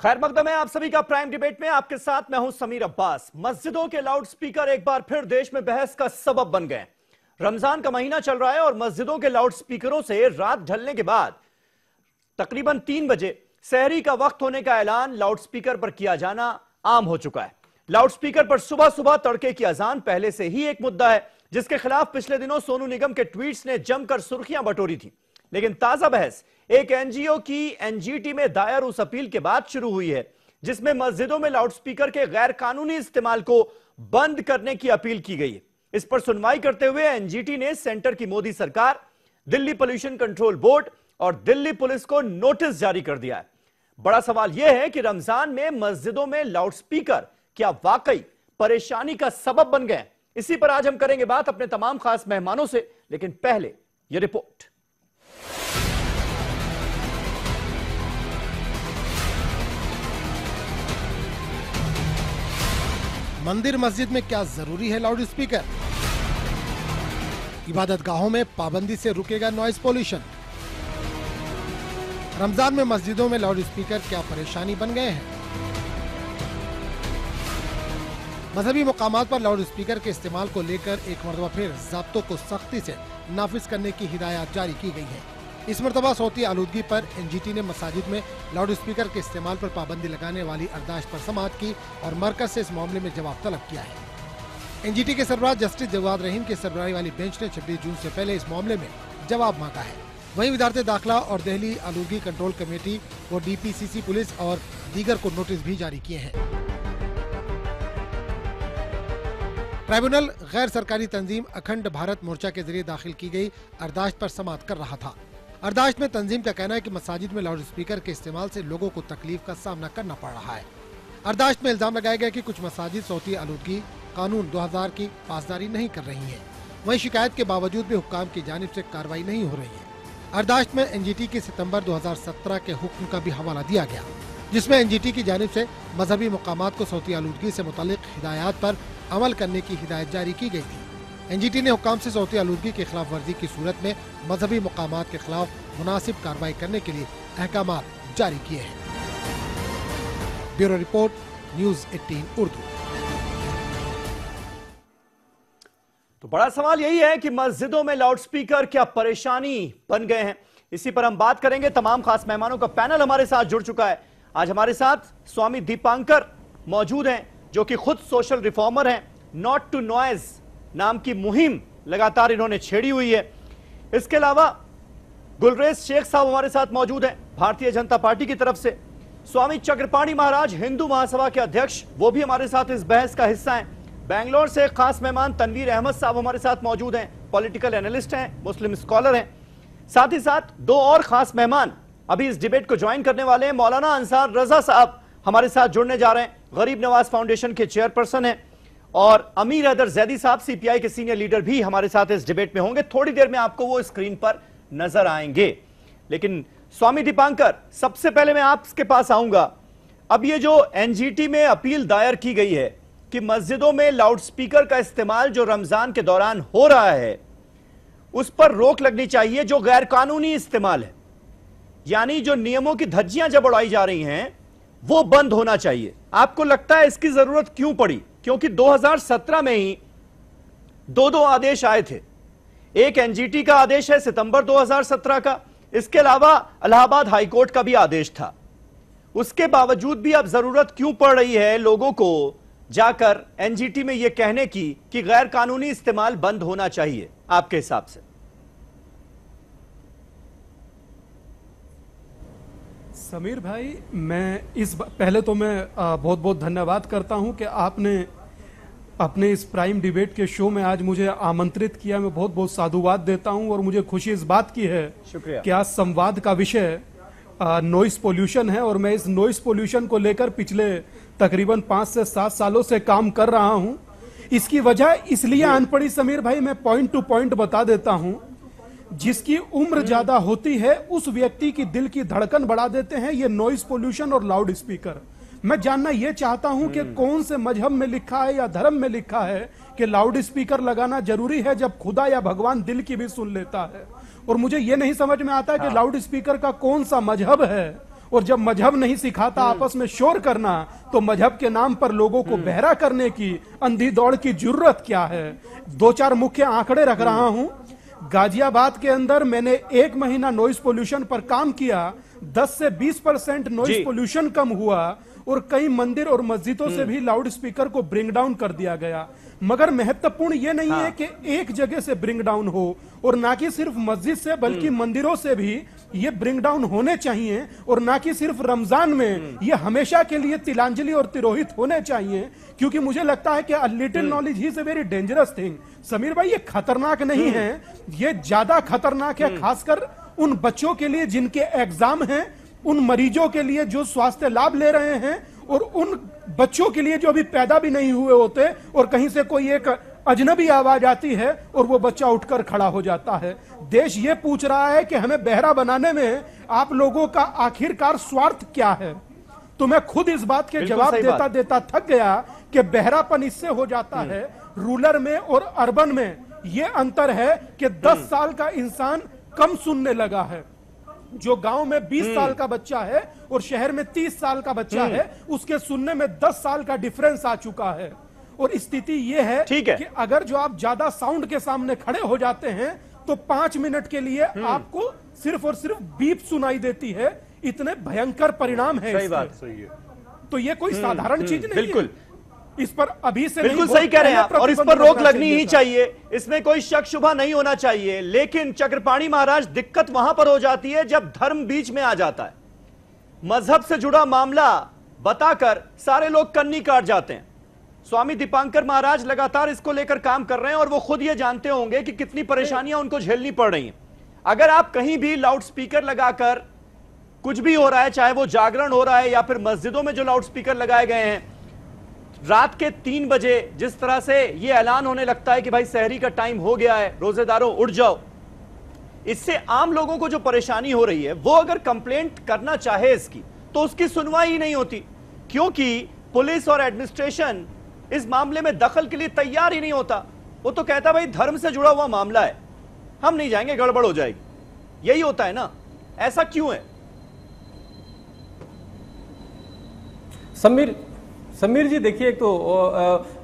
खैर मकदम है आप सभी का प्राइम डिबेट में। आपके साथ मैं हूं समीर अब्बास। मस्जिदों के लाउड स्पीकर एक बार फिर देश में बहस का सबब बन गए। रमजान का महीना चल रहा है और मस्जिदों के लाउड स्पीकरों से रात ढलने के बाद तकरीबन 3 बजे सहरी का वक्त होने का ऐलान लाउड स्पीकर पर किया जाना आम हो चुका है। लाउड स्पीकर पर सुबह सुबह तड़के की अजान पहले से ही एक मुद्दा है, जिसके खिलाफ पिछले दिनों सोनू निगम के ट्वीट्स ने जमकर सुर्खियां बटोरी थी। लेकिन ताजा बहस एक एनजीओ की एनजीटी में दायर उस अपील के बाद शुरू हुई है, जिसमें मस्जिदों में लाउडस्पीकर के गैर कानूनी इस्तेमाल को बंद करने की अपील की गई है। इस पर सुनवाई करते हुए एनजीटी ने सेंटर की मोदी सरकार, दिल्ली पोल्यूशन कंट्रोल बोर्ड और दिल्ली पुलिस को नोटिस जारी कर दिया है। बड़ा सवाल यह है कि रमजान में मस्जिदों में लाउडस्पीकर क्या वाकई परेशानी का सबब बन गए? इसी पर आज हम करेंगे बात अपने तमाम खास मेहमानों से, लेकिन पहले यह रिपोर्ट। मंदिर मस्जिद में क्या जरूरी है लाउड स्पीकर? इबादत गाहों में पाबंदी से रुकेगा नॉइज पोल्यूशन। रमजान में मस्जिदों में लाउड स्पीकर क्या परेशानी बन गए हैं? मजहबी मुकामात पर लाउड स्पीकर के इस्तेमाल को लेकर एक मरतबा फिर ज़ाब्तों को सख्ती से नाफिज करने की हिदायत जारी की गई है। इस मरतबा सौती आलूदगी पर एनजीटी ने मसाजिद में लाउड स्पीकर के इस्तेमाल पर पाबंदी लगाने वाली अर्दाश्त पर समाअत की और मरकज से इस मामले में जवाब तलब किया है। एनजीटी के सरबराह जस्टिस जवाद रहीम की सरबराही वाली बेंच ने 26 जून से पहले इस मामले में जवाब मांगा है। वहीं वजारत दाखिला और दिल्ली आलूदगी कंट्रोल कमेटी व डीपीसीसी पुलिस और दीगर को नोटिस भी जारी किए हैं। ट्राइब्यूनल गैर सरकारी तंजीम अखंड भारत मोर्चा के जरिए दाखिल की गई अर्दाश्त पर समाअत कर रहा था। अर्दाश्त में तंजीम का कहना है कि मसाजिद में लाउड स्पीकर के इस्तेमाल से लोगों को तकलीफ का सामना करना पड़ रहा है। अर्दाश्त में इल्जाम लगाया गया कि कुछ मसाजिद सौती आलूदगी कानून 2000 की पासदारी नहीं कर रही हैं। वहीं शिकायत के बावजूद भी हुक्काम की जानिब से कार्रवाई नहीं हो रही है। अर्दाश्त में एनजीटी के सितंबर 2017 के हुक्म का भी हवाला दिया गया, जिसमें एनजीटी की जानिब से मजहबी मुकामात को सौती आलूदगी से मुतालिक हिदायत पर अमल करने की हिदायत जारी की गई थी। एनजीटी ने हुक्काम से सौती आलूदगी की खिलाफ वर्जी की सूरत में मजहबी मुकामात के खिलाफ मुनासिब कार्रवाई करने के लिए अहकामात जारी किए हैं। Bureau report, news 18 Urdu. तो बड़ा सवाल यही है कि मस्जिदों में लाउडस्पीकर क्या परेशानी बन गए हैं? इसी पर हम बात करेंगे। तमाम खास मेहमानों का पैनल हमारे साथ जुड़ चुका है। आज हमारे साथ स्वामी दीपांकर मौजूद हैं, जो कि खुद सोशल रिफॉर्मर हैं। नॉट टू नॉइज नाम की मुहिम लगातार इन्होंने छेड़ी हुई है। इसके अलावा गुलरेज शेख साहब हमारे साथ मौजूद हैं, भारतीय जनता पार्टी की तरफ से। स्वामी चक्रपाणी महाराज हिंदू महासभा के अध्यक्ष, वो भी हमारे साथ इस बहस का हिस्सा हैं। बेंगलोर से खास मेहमान तनवीर अहमद साहब हमारे साथ मौजूद हैं, पॉलिटिकल एनालिस्ट हैं, मुस्लिम स्कॉलर हैं। साथ ही साथ दो और खास मेहमान अभी इस डिबेट को ज्वाइन करने वाले हैं। मौलाना अंसार रजा साहब हमारे साथ जुड़ने जा रहे हैं, गरीब नवाज फाउंडेशन के चेयरपर्सन हैं, और अमीर हैदर जैदी साहब सीपीआई के सीनियर लीडर भी हमारे साथ इस डिबेट में होंगे। थोड़ी देर में आपको वो स्क्रीन पर नजर आएंगे। लेकिन स्वामी दीपांकर, सबसे पहले मैं आपके पास आऊंगा। अब ये जो एनजीटी में अपील दायर की गई है कि मस्जिदों में लाउडस्पीकर का इस्तेमाल जो रमजान के दौरान हो रहा है, उस पर रोक लगनी चाहिए, जो गैर कानूनी इस्तेमाल है, यानी जो नियमों की धज्जियां जब उड़ाई जा रही हैं, वो बंद होना चाहिए। आपको लगता है इसकी जरूरत क्यों पड़ी? क्योंकि 2017 में ही दो आदेश आए थे। एक एनजीटी का आदेश है सितंबर 2017 का, इसके अलावा इलाहाबाद हाईकोर्ट का भी आदेश था। उसके बावजूद भी अब जरूरत क्यों पड़ रही है लोगों को जाकर एनजीटी में यह कहने की कि गैर कानूनी इस्तेमाल बंद होना चाहिए, आपके हिसाब से? समीर भाई, पहले तो मैं बहुत बहुत धन्यवाद करता हूं कि आपने अपने इस प्राइम डिबेट के शो में आज मुझे आमंत्रित किया। मैं बहुत बहुत साधुवाद देता हूं और मुझे खुशी इस बात की है कि आज संवाद का विषय नॉइस पोल्यूशन है, और मैं इस नॉइस पोल्यूशन को लेकर पिछले तकरीबन 5 से 7 सालों से काम कर रहा हूं। इसकी वजह इसलिए आन पड़ी समीर भाई, मैं पॉइंट टू पॉइंट बता देता हूं। जिसकी उम्र ज्यादा होती है उस व्यक्ति की दिल की धड़कन बढ़ा देते हैं ये नॉइस पोल्यूशन और लाउड स्पीकर। मैं जानना यह चाहता हूं कि कौन से मजहब में लिखा है या धर्म में लिखा है कि लाउड स्पीकर लगाना जरूरी है, जब खुदा या भगवान दिल की भी सुन लेता है। और मुझे यह नहीं समझ में आता है कि लाउड स्पीकर का कौन सा मजहब है और जब मजहब नहीं सिखाता आपस में शोर करना, तो मजहब के नाम पर लोगों को बहरा करने की अंधी दौड़ की जरूरत क्या है? 2-4 मुख्य आंकड़े रख रहा हूं। गाजियाबाद के अंदर मैंने 1 महीना नॉइज पोल्यूशन पर काम किया, 10 से 20% नॉइज पोल्यूशन कम हुआ और कई मंदिर और मस्जिदों से भी लाउड स्पीकर को ब्रिंग डाउन कर दिया गया। मगर महत्वपूर्ण यह नहीं है कि एक जगह से ब्रिंग डाउन हो, और ना कि सिर्फ मस्जिद से बल्कि मंदिरों से भी ये ब्रिंग डाउन होने चाहिए, और ना कि सिर्फ रमजान में ये हमेशा के लिए तिलांजलि और तिरोहित होने चाहिए। क्योंकि मुझे लगता है कि a little knowledge is a very dangerous thing. Sameer भाई, ये खतरनाक नहीं है, ये ज्यादा खतरनाक है खासकर उन बच्चों के लिए जिनके एग्जाम हैं, उन मरीजों के लिए जो स्वास्थ्य लाभ ले रहे हैं, और उन बच्चों के लिए जो अभी पैदा भी नहीं हुए होते और कहीं से कोई एक अजनबी आवाज आती है और वो बच्चा उठकर खड़ा हो जाता है। देश ये पूछ रहा है कि हमें बहरा बनाने में आप लोगों का आखिरकार स्वार्थ क्या है? तो मैं खुद इस बात के जवाब देता देता थक गया कि बहरापन इससे हो जाता है, रूरल में और अर्बन में ये अंतर है कि 10 साल का इंसान कम सुनने लगा है। जो गांव में 20 साल का बच्चा है और शहर में 30 साल का बच्चा है, उसके सुनने में 10 साल का डिफरेंस आ चुका है। और स्थिति यह है कि अगर जो आप ज्यादा साउंड के सामने खड़े हो जाते हैं तो 5 मिनट के लिए आपको सिर्फ और सिर्फ बीप सुनाई देती है। इतने भयंकर परिणाम है। सही बात, सही है। तो ये कोई साधारण चीज नहीं बिल्कुल है। इस पर अभी से बिल्कुल सही कह रहे हैं आप, और इस पर रोक लगनी ही चाहिए, इसमें कोई शक शुबा नहीं होना चाहिए। लेकिन चक्रपाणी महाराज, दिक्कत वहां पर हो जाती है जब धर्म बीच में आ जाता है। मजहब से जुड़ा मामला बताकर सारे लोग कन्नी काट जाते हैं। स्वामी दीपांकर महाराज लगातार इसको लेकर काम कर रहे हैं और वो खुद ये जानते होंगे कि कितनी परेशानियां उनको झेलनी पड़ रही हैं। अगर आप कहीं भी लाउड स्पीकर लगाकर कुछ भी हो रहा है, चाहे वो जागरण हो रहा है या फिर मस्जिदों में जो लाउड स्पीकर लगाए गए हैं, रात के 3 बजे जिस तरह से ये ऐलान होने लगता है कि भाई सहरी का टाइम हो गया है, रोजेदारों उठ जाओ, इससे आम लोगों को जो परेशानी हो रही है, वो अगर कंप्लेंट करना चाहे इसकी, तो उसकी सुनवाई ही नहीं होती, क्योंकि पुलिस और एडमिनिस्ट्रेशन इस मामले में दखल के लिए तैयार ही नहीं होता। वो तो कहता भाई धर्म से जुड़ा हुआ मामला है, हम नहीं जाएंगे, गड़बड़ हो जाएगी। यही होता है ना, ऐसा क्यों है? समीर जी, देखिए, एक तो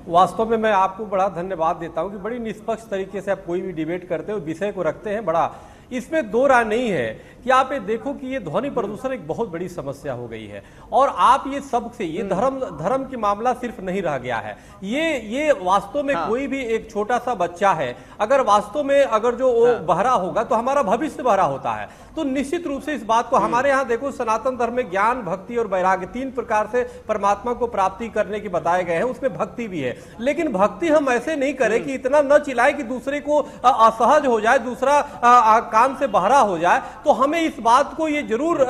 वास्तव में मैं आपको बड़ा धन्यवाद देता हूं कि बड़ी निष्पक्ष तरीके से आप कोई भी डिबेट करते हो, विषय को रखते हैं। बड़ा इसमें दो राय नहीं है कि आप ये देखो कि ये ध्वनि प्रदूषण एक बहुत बड़ी समस्या हो गई है, और आप ये सबसे ये धर्म की मामला सिर्फ नहीं रह गया है। ये वास्तव में कोई भी एक छोटा सा बच्चा है, अगर वास्तव में अगर जो वो बहरा होगा तो हमारा भविष्य बहरा होता है। तो निश्चित रूप से इस बात को हमारे यहाँ देखो, सनातन धर्म में ज्ञान, भक्ति और वैराग्य 3 प्रकार से परमात्मा को प्राप्ति करने के बताए गए हैं, उसमें भक्ति भी है। लेकिन भक्ति हम ऐसे नहीं करें कि इतना न चिल्लाए कि दूसरे को असहज हो जाए, दूसरा कान से बहरा हो जाए। तो हमें इस बात को ये जरूर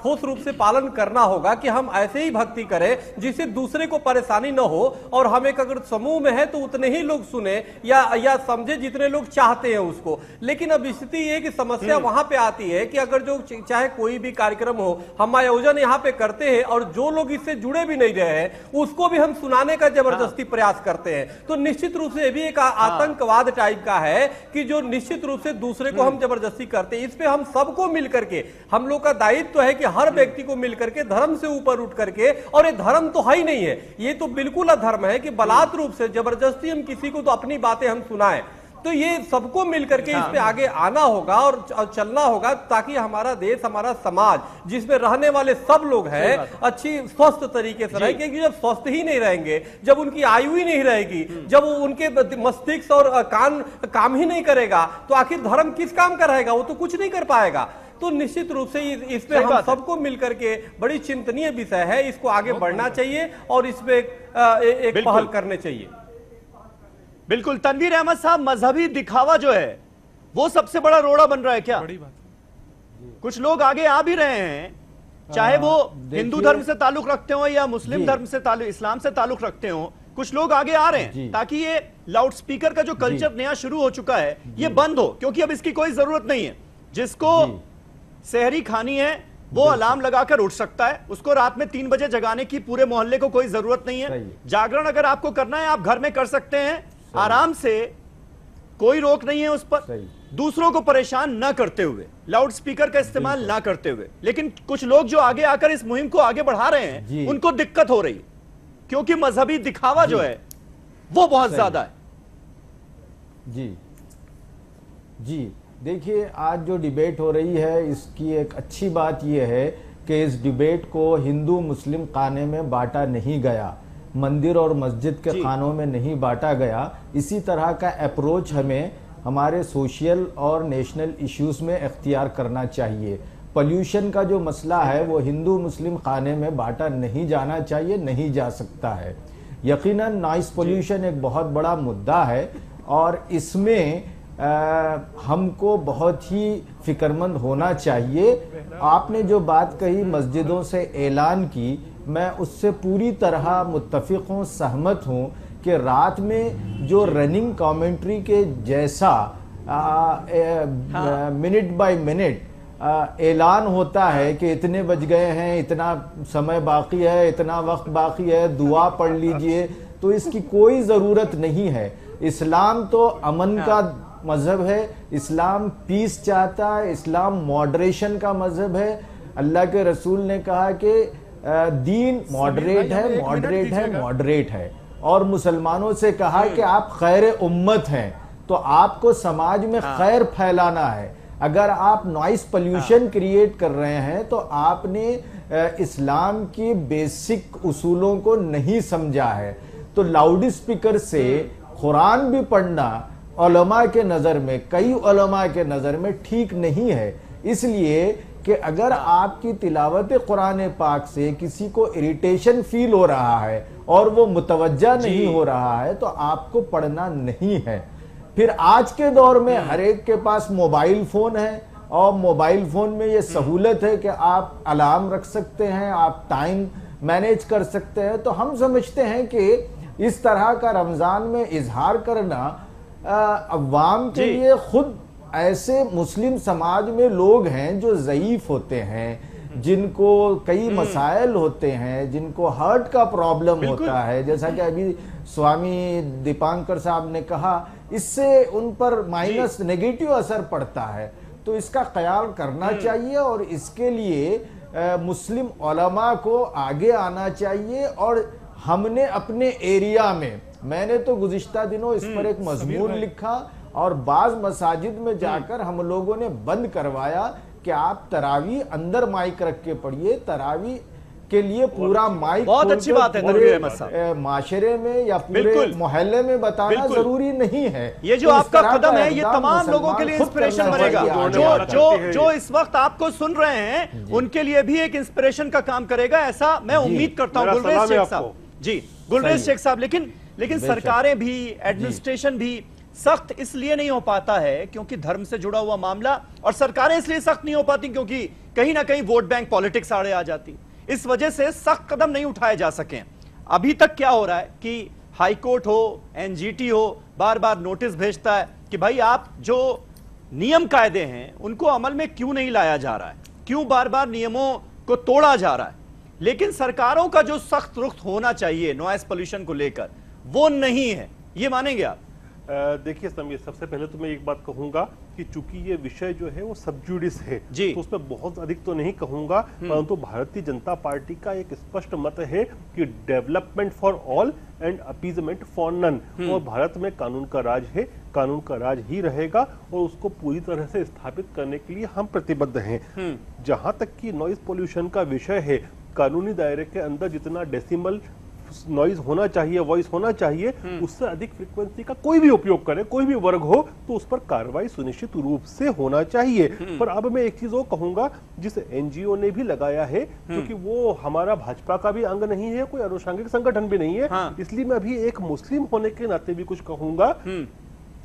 ठोस रूप से पालन करना होगा कि हम ऐसे ही भक्ति करें जिससे दूसरे को परेशानी न हो, और हम एक अगर समूह में है तो उतने ही लोग सुने या समझे जितने लोग चाहते हैं उसको। लेकिन अब स्थिति ये कि समस्या वहां पे आती है कि अगर जो चाहे कोई भी कार्यक्रम हो, हम आयोजन यहाँ पे करते हैं और जो लोग इससे जुड़े भी नहीं रहे हैं उसको भी हम सुनाने का जबरदस्ती प्रयास करते हैं, तो निश्चित रूप से ये भी एक आतंकवाद टाइप का है कि जो निश्चित रूप से दूसरे को हम जबरदस्ती करते हैं। इस पे हम सबको मिलकर के, हम लोग का दायित्व है कि हर व्यक्ति को मिलकर के धर्म से ऊपर उठ करके, और ये धर्म तो है ही नहीं है, ये तो बिल्कुल अधर्म है कि बलात् रूप से जबरदस्ती हम किसी को तो अपनी बातें हम सुनाएं। तो ये सबको मिलकर के इस पे आगे आना होगा और चलना होगा, ताकि हमारा देश, हमारा समाज जिसमें रहने वाले सब लोग हैं अच्छी स्वस्थ तरीके से रहेंगे। क्योंकि जब स्वस्थ ही नहीं रहेंगे, जब उनकी आयु ही नहीं रहेगी, जब उनके मस्तिष्क और कान काम ही नहीं करेगा, तो आखिर धर्म किस काम का रहेगा? वो तो कुछ नहीं कर पाएगा। तो निश्चित रूप से इस पे हम सबको मिलकर के बड़ी चिंतनीय विषय है, इसको आगे बढ़ना चाहिए और इसमें एक पहल करने चाहिए। बिल्कुल। तनवीर अहमद साहब, मजहबी दिखावा जो है वो सबसे बड़ा रोड़ा बन रहा है क्या? बड़ी बात। कुछ लोग आगे आ भी रहे हैं, चाहे वो हिंदू धर्म से ताल्लुक रखते हो या मुस्लिम धर्म से इस्लाम से ताल्लुक रखते हो, कुछ लोग आगे आ रहे हैं ताकि ये लाउड स्पीकर का जो कल्चर नया शुरू हो चुका है ये बंद हो, क्योंकि अब इसकी कोई जरूरत नहीं है। जिसको सहरी खानी है वो अलार्म लगाकर उठ सकता है, उसको रात में 3 बजे जगाने की पूरे मोहल्ले को कोई जरूरत नहीं है। जागरण अगर आपको करना है आप घर में कर सकते हैं आराम से, कोई रोक नहीं है उस पर। दूसरों को परेशान ना करते हुए, लाउड स्पीकर का इस्तेमाल ना करते हुए, लेकिन कुछ लोग जो आगे आकर इस मुहिम को आगे बढ़ा रहे हैं उनको दिक्कत हो रही है, क्योंकि मजहबी दिखावा जो है वो बहुत ज्यादा है। जी जी, देखिए आज जो डिबेट हो रही है इसकी एक अच्छी बात यह है कि इस डिबेट को हिंदू मुस्लिम खाने में बांटा नहीं गया, मंदिर और मस्जिद के खानों में नहीं बांटा गया। इसी तरह का अप्रोच हमें हमारे सोशल और नेशनल इश्यूज में इख्तियार करना चाहिए। पोल्यूशन का जो मसला है वो हिंदू मुस्लिम खाने में बांटा नहीं जाना चाहिए, नहीं जा सकता है। यकीनन नॉइस पोल्यूशन एक बहुत बड़ा मुद्दा है और इसमें हमको बहुत ही फिक्रमंद होना चाहिए। आपने जो बात कही मस्जिदों से ऐलान की, मैं उससे पूरी तरह मुत्तफिक हूँ, सहमत हूँ कि रात में जो रनिंग कमेंट्री के जैसा मिनट बाय मिनट ऐलान होता है कि इतने बज गए हैं, इतना समय बाकी है, इतना वक्त बाकी है, दुआ पढ़ लीजिए, तो इसकी कोई ज़रूरत नहीं है। इस्लाम तो अमन का मजहब है, इस्लाम पीस चाहता है, इस्लाम मॉडरेशन का मजहब है। अल्लाह के रसूल ने कहा कि दीन मॉडरेट है, मॉडरेट है, मॉडरेट है, और मुसलमानों से कहा कि आप खैर उम्मत हैं, तो आपको समाज में खैर फैलाना है। अगर आप नॉइस पोल्यूशन क्रिएट कर रहे हैं तो आपने इस्लाम की बेसिक उसूलों को नहीं समझा है। तो लाउड स्पीकर से कुरान भी पढ़ना उलमा के नज़र में, कई उलमा के नज़र में ठीक नहीं है, इसलिए कि अगर आपकी तिलावत कुरान पाक से किसी को इरिटेशन फील हो रहा है और वो मुतवज्जा नहीं हो रहा है तो आपको पढ़ना नहीं है। फिर आज के दौर में हर एक के पास मोबाइल फोन है और मोबाइल फोन में ये सहूलत है कि आप अलार्म रख सकते हैं, आप टाइम मैनेज कर सकते हैं। तो हम समझते हैं कि इस तरह का रमजान में इजहार करना अवाम के लिए, खुद ऐसे मुस्लिम समाज में लोग हैं जो ज़ईफ होते हैं, जिनको कई मसाइल होते हैं, जिनको हार्ट का प्रॉब्लम होता है, जैसा कि अभी स्वामी दीपांकर साहब ने कहा, इससे उन पर माइनस नेगेटिव असर पड़ता है। तो इसका ख्याल करना चाहिए और इसके लिए मुस्लिम उलमा को आगे आना चाहिए। और हमने अपने एरिया में, मैंने तो गुज़िश्ता दिनों इस पर एक मजमून लिखा और बाज मसाजिद में जाकर हम लोगों ने बंद करवाया कि आप तरावी अंदर माइक रख के पढ़िए। तरावी के लिए पूरा माइक बहुत अच्छी बात है, माशरे में या पूरे मोहल्ले में बताना जरूरी नहीं है। ये जो आपका कदम है ये तमाम लोगों के लिए इंस्पिरेशन बनेगा। जो इस वक्त आपको सुन रहे हैं उनके लिए भी एक इंस्पिरेशन का काम करेगा, ऐसा मैं उम्मीद करता हूं। गुलरेज शेख साहब जी, गुलरेज शेख साहब, लेकिन सरकारें भी, एडमिनिस्ट्रेशन भी सख्त इसलिए नहीं हो पाता है क्योंकि धर्म से जुड़ा हुआ मामला, और सरकारें इसलिए सख्त नहीं हो पाती क्योंकि कहीं ना कहीं वोट बैंक पॉलिटिक्स आड़े आ जाती। इस वजह से सख्त कदम नहीं उठाए जा सके। अभी तक क्या हो रहा है कि हाई कोर्ट हो, एनजीटी हो, बार बार नोटिस भेजता है कि भाई आप जो नियम कायदे हैं उनको अमल में क्यों नहीं लाया जा रहा है, क्यों बार बार नियमों को तोड़ा जा रहा है। लेकिन सरकारों का जो सख्त रुख होना चाहिए नॉइस पोल्यूशन को लेकर, वो नहीं है। ये मानेंगे आप? देखिए समीर, सबसे पहले तो मैं एक बात कहूंगा कि चूंकि ये विषय जो है वो सब जुडिस है तो उसमें बहुत अधिक तो नहीं कहूंगा, परंतु भारतीय जनता पार्टी का एक स्पष्ट मत है कि development for all and appeasement for none. और भारत में कानून का राज है, कानून का राज ही रहेगा और उसको पूरी तरह से स्थापित करने के लिए हम प्रतिबद्ध हैं। जहां तक कि नॉइज पोल्यूशन का विषय है, कानूनी दायरे के अंदर जितना डेसिमल नॉइज होना चाहिए, वॉइस होना चाहिए, उससे अधिक फ्रीक्वेंसी का कोई भी उपयोग करे, कोई भी वर्ग हो, तो उस पर कार्रवाई सुनिश्चित रूप से होना चाहिए। पर अब मैं एक चीज वो कहूंगा जिसे एनजीओ ने भी लगाया है, क्योंकि वो हमारा भाजपा का भी अंग नहीं है, कोई अनुषंगिक संगठन भी नहीं है, इसलिए मैं अभी एक मुस्लिम होने के नाते भी कुछ कहूंगा।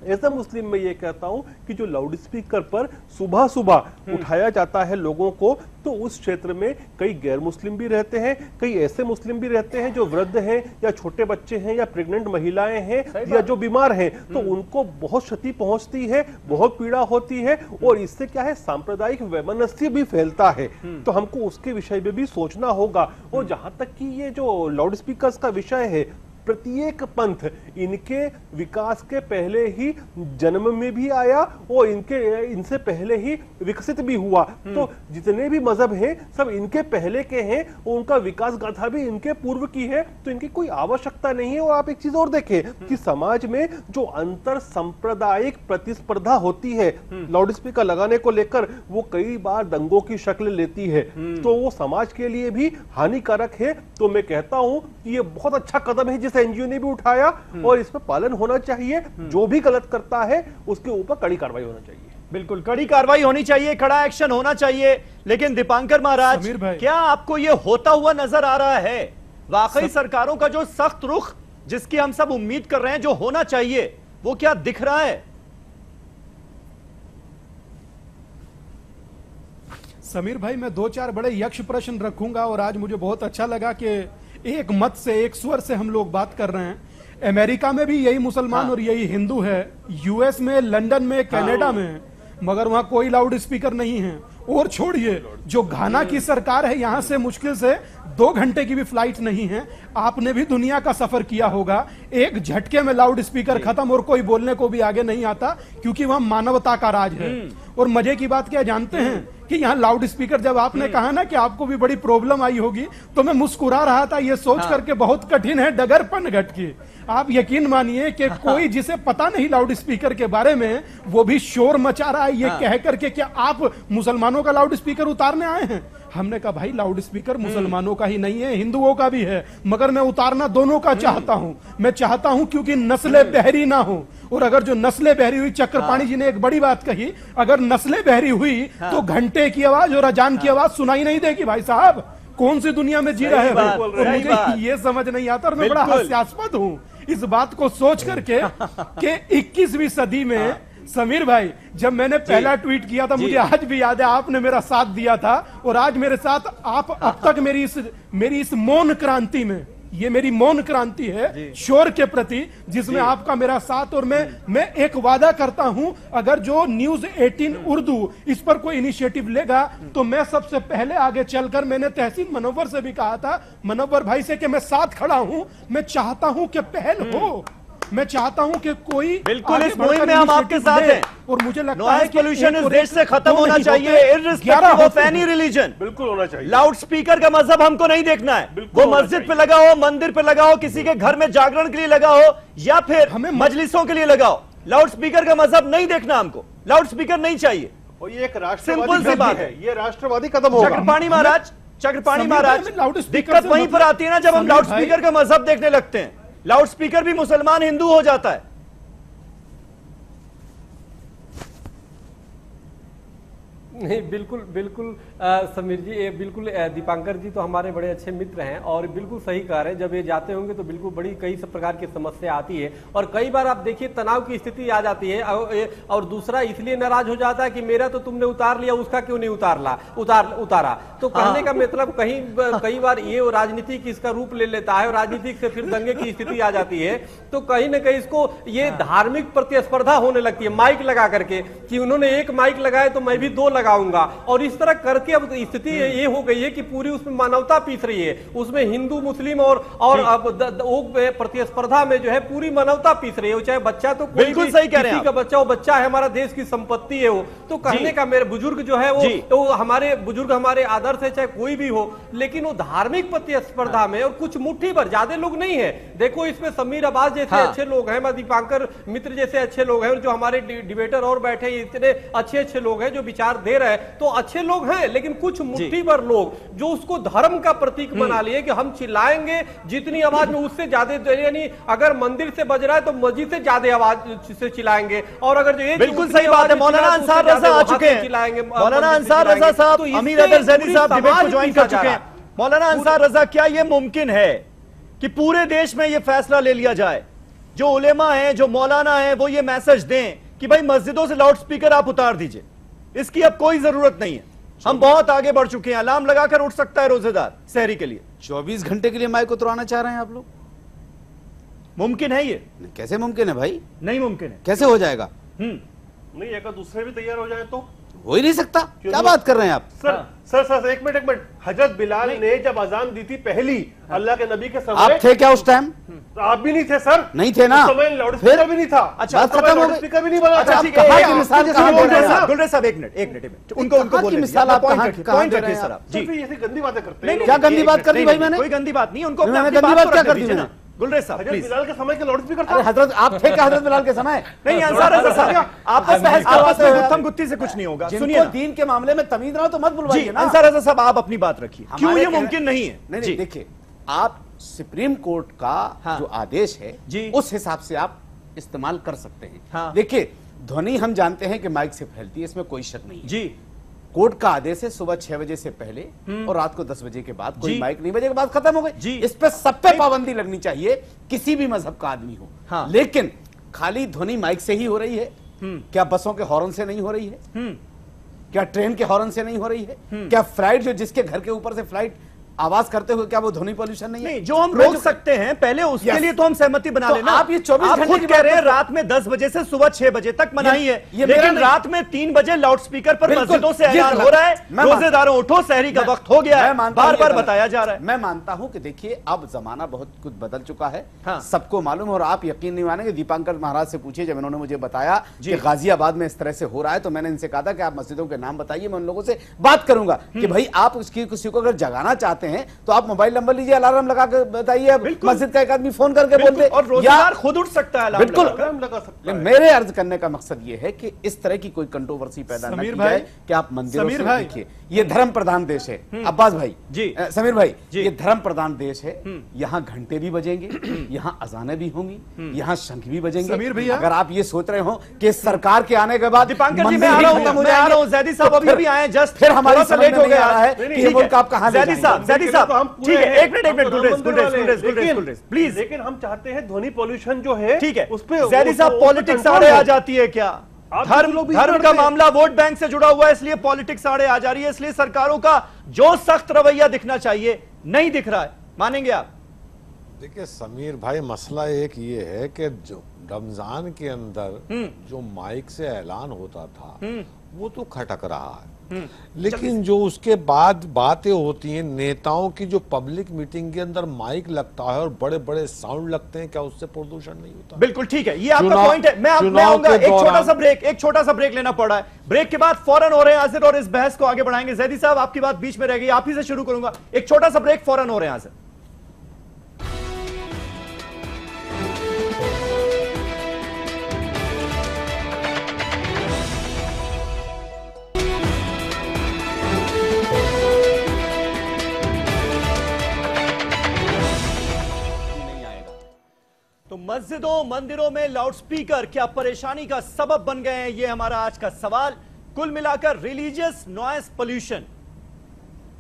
ऐसा मुस्लिम में ये कहता हूं कि जो लाउड स्पीकर पर सुबह सुबह उठाया जाता है लोगों को, तो उस क्षेत्र में कई गैर मुस्लिम भी रहते हैं, कई ऐसे मुस्लिम भी रहते हैं जो वृद्ध हैं या छोटे बच्चे हैं या प्रेग्नेंट महिलाएं हैं या जो बीमार हैं, तो उनको बहुत क्षति पहुंचती है, बहुत पीड़ा होती है और इससे क्या है, सांप्रदायिक वैमनस्य भी फैलता है। तो हमको उसके विषय में भी सोचना होगा। और जहां तक कि ये जो लाउड स्पीकर का विषय है, प्रत्येक पंथ इनके विकास के पहले ही जन्म में भी आया और इनसे पहले ही विकसित भी हुआ। तो जितने भी मजहब हैं सब इनके पहले के हैं और उनका विकास गाथा भी इनके पूर्व की है, तो इनकी कोई आवश्यकता नहीं है। और आप एक चीज और देखें कि समाज में जो अंतर सांप्रदायिक प्रतिस्पर्धा होती है लाउड स्पीकर लगाने को लेकर, वो कई बार दंगों की शक्ल लेती है, तो वो समाज के लिए भी हानिकारक है। तो मैं कहता हूं कि ये बहुत अच्छा कदम है जिसे एनजीओ ने भी उठाया और इस पर पालन होना चाहिए। जो भी गलत करता है उसके ऊपर कड़ी कार्रवाई होना चाहिए। बिल्कुल कड़ी कार्रवाई होनी चाहिए, कड़ा एक्शन होना चाहिए। लेकिन दीपांकर महाराज, क्या आपको यह होता हुआ नजर आ रहा है? वाकई सरकारों का जो सख्त रुख जिसकी हम सब उम्मीद कर रहे हैं, जो होना चाहिए, वो क्या दिख रहा है? समीर भाई, मैं 2-4 बड़े यक्ष प्रश्न रखूंगा और आज मुझे बहुत अच्छा लगा कि एक मत से, एक स्वर से हम लोग बात कर रहे हैं। अमेरिका में भी यही मुसलमान और यही हिंदू है, यूएस में, लंदन में, कनाडा में, मगर वहां कोई लाउड स्पीकर नहीं है। और छोड़िए, जो घाना की सरकार है, यहां से मुश्किल से 2 घंटे की भी फ्लाइट नहीं है। आपने भी दुनिया का सफर किया होगा, एक झटके में लाउड स्पीकर खत्म और कोई बोलने को भी आगे नहीं आता, क्योंकि वहां मानवता का राज है। और मजे की बात क्या जानते हैं कि यहाँ लाउड स्पीकर, जब आपने कहा ना कि आपको भी बड़ी प्रॉब्लम आई होगी, तो मैं मुस्कुरा रहा था ये सोच करके बहुत कठिन है डगर पनघट की। आप यकीन मानिए कि कोई जिसे पता नहीं लाउड स्पीकर के बारे में, वो भी शोर मचा रहा है ये कह करके कि आप मुसलमानों का लाउड स्पीकर उतारने आए हैं। हमने कहा भाई, लाउड स्पीकर मुसलमानों का ही नहीं है, हिंदुओं का भी है, मगर मैं उतारना दोनों का चाहता हूं। मैं चाहता हूं क्योंकि नस्लें बहरी ना हो। और अगर जो नस्लें बहरी हुई, चक्रपाणी जी ने एक बड़ी बात कही, अगर नस्लें बहरी हुई तो घंटे की आवाज और अजान की आवाज सुनाई नहीं देगी। भाई साहब, कौन सी दुनिया में जी रहे हो? और मुझे ये समझ नहीं आता और मैं बड़ा हास्यास्पद हूं इस बात को सोच करके कि 21वीं सदी में, समीर भाई, जब मैंने पहला ट्वीट किया था, मुझे आज भी याद है, आपने मेरा साथ दिया था। और आज मेरे साथ आप अब तक मेरी इस मौन क्रांति में, ये मेरी मौन क्रांति है शोर के प्रति, जिसमें आपका मेरा साथ। और मैं एक वादा करता हूं, अगर जो न्यूज 18 उर्दू इस पर कोई इनिशिएटिव लेगा तो मैं सबसे पहले आगे चलकर, मैंने तहसीन मनव्वर से भी कहा था, मनव्वर भाई से, कि मैं साथ खड़ा हूं। मैं चाहता हूं कि पहल हो, मैं चाहता हूं कि कोई, बिल्कुल इस मुहिम में हम आपके साथ हैं। और मुझे लगता है कि पोल्यूशन इस देश से खत्म होना चाहिए, इर्रिस्पेक्टिव ऑफ एनी रिलीजन। बिल्कुल होना चाहिए। लाउड स्पीकर का मजहब हमको नहीं देखना है, वो मस्जिद पे लगा हो, मंदिर पे लगा हो, किसी के घर में जागरण के लिए लगा हो, या फिर हमें मजलिसों के लिए लगा हो। लाउड स्पीकर का मजहब नहीं देखना हमको, लाउड स्पीकर नहीं चाहिए। और ये एक सिंपल सी बात है, ये राष्ट्रवादी कदम होगा। चक्रपाणी महाराज, दिक्कत वहीं पर आती है ना, जब हम लाउड स्पीकर का मजहब देखने लगते हैं। लाउड स्पीकर भी मुसलमान हिंदू हो जाता है। नहीं, बिल्कुल बिल्कुल समीर जी, ये बिल्कुल दीपांकर जी तो हमारे बड़े अच्छे मित्र हैं और बिल्कुल सही कह रहे हैं। जब ये जाते होंगे तो बिल्कुल बड़ी कई सब प्रकार की समस्या आती है और कई बार आप देखिए तनाव की स्थिति आ जाती है। और दूसरा इसलिए नाराज हो जाता है कि मेरा तो तुमने उतार लिया, उसका क्यों नहीं उतारा। तो कहने का मतलब कई बार ये राजनीति की इसका रूप ले लेता है और राजनीतिक से फिर दंगे की स्थिति आ जाती है। तो कहीं ना कहीं इसको ये धार्मिक प्रतिस्पर्धा होने लगती है, माइक लगा करके, कि उन्होंने एक माइक लगाया तो मैं भी 2 लगाऊंगा। और इस तरह करके अब स्थिति ये हो गई है कि पूरी उसमें मानवता पीस रही है, उसमें हिंदू मुस्लिम और अब प्रतिस्पर्धा में जो है पूरी मानवता पीस रही है। चाहे बच्चा तो कोई बिल्कुल सही कह रहे हैं, किसी का बच्चा वो बच्चा है, हमारा देश की संपत्ति है वो। तो कहने का मेरे बुजुर्ग जो है वो, तो हमारे बुजुर्ग हमारे आदर्श है, चाहे कोई भी हो, लेकिन वो धार्मिक प्रतिस्पर्धा में, और कुछ मुट्ठी भर ज्यादा लोग नहीं है। देखो इसमें समीर अब्बास जैसे अच्छे लोग हैं, दीपांकर मित्र जैसे अच्छे लोग हैं, जो हमारे डिबेटर और बैठे इतने अच्छे लोग हैं जो विचार दे रहे हैं, तो अच्छे लोग हैं। लेकिन कुछ मुट्ठी भर लोग जो उसको धर्म का प्रतीक बना लिए कि हम चिल्लाएंगे जितनी आवाज में उससे ज्यादा, यानी अगर मंदिर से बज रहा है तो मस्जिद से ज्यादा आवाज से चिल्लाएंगे। और अगर जो बिल्कुल सही बात है, मौलाना अंसार रजा आ चुके हैं, मौलाना अंसार रजा साहब, अमीर अदर जैनी साहब डिबेट को ज्वाइन कर चुके हैं। मौलाना अंसार रजा, क्या यह मुमकिन है कि पूरे देश में यह फैसला ले लिया जाए, जो उलेमा हैं, जो मौलाना हैं, वो ये मैसेज दें कि भाई मस्जिदों से लाउड स्पीकर आप उतार दीजिए, इसकी अब कोई जरूरत नहीं है, हम बहुत आगे बढ़ चुके हैं, अलार्म लगाकर उठ सकता है रोजेदार सहरी के लिए। 24 घंटे के लिए माइक उतरवाना चाह रहे हैं आप लोग? मुमकिन है ये? कैसे मुमकिन है भाई? नहीं मुमकिन है। कैसे हो जाएगा? नहीं, अगर दूसरे भी तैयार हो जाए तो हो ही नहीं सकता। क्या बात कर रहे हैं आप? सर एक मिनट हजरत बिलाल ने जब अजान दी थी पहली अल्लाह के नबी के समय, आप थे क्या उस टाइम? आप भी नहीं थे सर। नहीं थे ना, लाउड स्पीकर भी नहीं था। अच्छा, बात खत्म हो गई। स्पीकर भी नहीं बना। अच्छा, ठीक है, की मिसाल कहां दे रहे हैं? गुलरेज साहब एक मिनट उनको बोलने मिसाल आप कहां पॉइंट रखिए सर आप। जी ऐसी गंदी बातें करते हैं। क्या गंदी बात कर दी भाई मैंने? कोई गंदी बात नहीं, उनको मैंने गंदी बात क्या कर दी मैंने? गुलरेज साहब हजरत बिलाल के समय के लाउड स्पीकर था। अरे हजरत आप थे क्या हजरत बिलाल के समय? नहीं अंसार रजा साहब, आपस में गुत्थम गुत्ती से कुछ नहीं होगा। सुनिए जिनको दीन के मामले में तमीज ना हो तो मत बुलवाइए ना। अंसार रजा साहब आप अपनी बात रखिए, क्यों ये मुमकिन नहीं है? नहीं देखिए, आप सुप्रीम कोर्ट का जो आदेश है जी, उस हिसाब से आप इस्तेमाल कर सकते हैं। हाँ। देखिए, ध्वनि हम जानते हैं कि माइक से फैलती है, इसमें कोई शक नहीं है। जी, कोर्ट का आदेश है सुबह 6 बजे से पहले और रात को 10 बजे के बाद कोई माइक नहीं बजेगा, बात खत्म हो गई। इस पे सब पे पाबंदी लगनी चाहिए, किसी भी मजहब का आदमी हो। हाँ। लेकिन खाली ध्वनि माइक से ही हो रही है? क्या बसों के हॉर्न से नहीं हो रही है? क्या ट्रेन के हॉर्न से नहीं हो रही है? क्या फ्लाइट जो जिसके घर के ऊपर से फ्लाइट आवाज करते हुए क्या वो ध्वनि पॉल्यूशन नहीं है? नहीं, जो हम रोक सकते हैं पहले उसके लिए तो हम सहमति बना लेना। आप ये 24 घंटे खुद कह रहे हैं रात में 10 बजे से सुबह 6 बजे तक मनाई है, लेकिन रात में 3 बजे लाउड स्पीकर पर मस्जिदों से ऐलान हो रहा है, रोजेदारों उठो, सहरी का वक्त हो गया है, बार बार बताया जा रहा है। मैं मानता हूं कि देखिए अब जमाना बहुत कुछ बदल चुका है, हाँ। सबको मालूम है। और आप यकीन नहीं मानेंगे, दीपांकर महाराज से पूछिए, जब इन्होंने मुझे बताया कि गाजियाबाद में इस तरह से हो रहा है तो मैंने इनसे कहा था कि आप मस्जिदों के नाम बताइए, मैं उन लोगों से बात करूंगा कि भाई आप उसकी किसी को अगर जगाना चाहते हैं तो आप मोबाइल नंबर लीजिए, अलार्म लगा के बताइए, मस्जिद का एक आदमी फोन करके बोलते, और रोजेदार खुद उठ सकता है, बिल्कुल लगा सकता है। मेरे अर्ज करने का मकसद ये है कि इस तरह की कोई कंट्रोवर्सी पैदा न की जाए कि आप मंदिरों से देखिए, ये धर्म प्रधान देश है। अब्बास भाई जी, समीर भाई, ये धर्म प्रधान देश है, यहाँ घंटे भी बजेंगे, यहाँ अजानें भी होंगी, यहाँ शंख भी बजेंगे। समीर भैया, अगर आप ये सोच रहे हो कि सरकार के आने के बाद दीपांकर जी मैं आ रहा हूं, जैदी साहब अभी भी आए, जस्ट फिर हमारा समझ लेट हो गया है कि ये मुल्क आप कहां ले जाएंगे। जैदी साहब ठीक है, एक मिनट गुलरेज प्लीज। लेकिन हम चाहते हैं ध्वनि पॉल्यूशन जो है, ठीक है, उस पे जैदी साहब पॉलिटिक्स आड़े आ जाती है क्या? धर्म का मामला वोट बैंक से जुड़ा हुआ है, इसलिए पॉलिटिक्स आड़े आ जा रही है, इसलिए सरकारों का जो सख्त रवैया दिखना चाहिए नहीं दिख रहा है, मानेंगे आप? देखिए समीर भाई, मसला एक ये है कि जो रमजान के अंदर जो माइक से ऐलान होता था वो तो खटक रहा है, लेकिन जो उसके बाद बातें होती हैं नेताओं की, जो पब्लिक मीटिंग के अंदर माइक लगता है और बड़े बड़े साउंड लगते हैं, क्या उससे प्रदूषण नहीं होता? बिल्कुल ठीक है, ये आपका पॉइंट है। मैं आऊंगा, एक छोटा सा ब्रेक लेना पड़ रहा है, ब्रेक के बाद फौरन हो रहे हैं हाजिर और इस बहस को आगे बढ़ाएंगे। जैदी साहब आपकी बात बीच में रह गई, आप ही से शुरू करूंगा, एक छोटा सा ब्रेक, फौरन हो रहे हैं हाजिर। तो मस्जिदों मंदिरों में लाउडस्पीकर क्या परेशानी का सबब बन गए हैं, ये हमारा आज का सवाल। कुल मिलाकर रिलीजियस नॉइस पोल्यूशन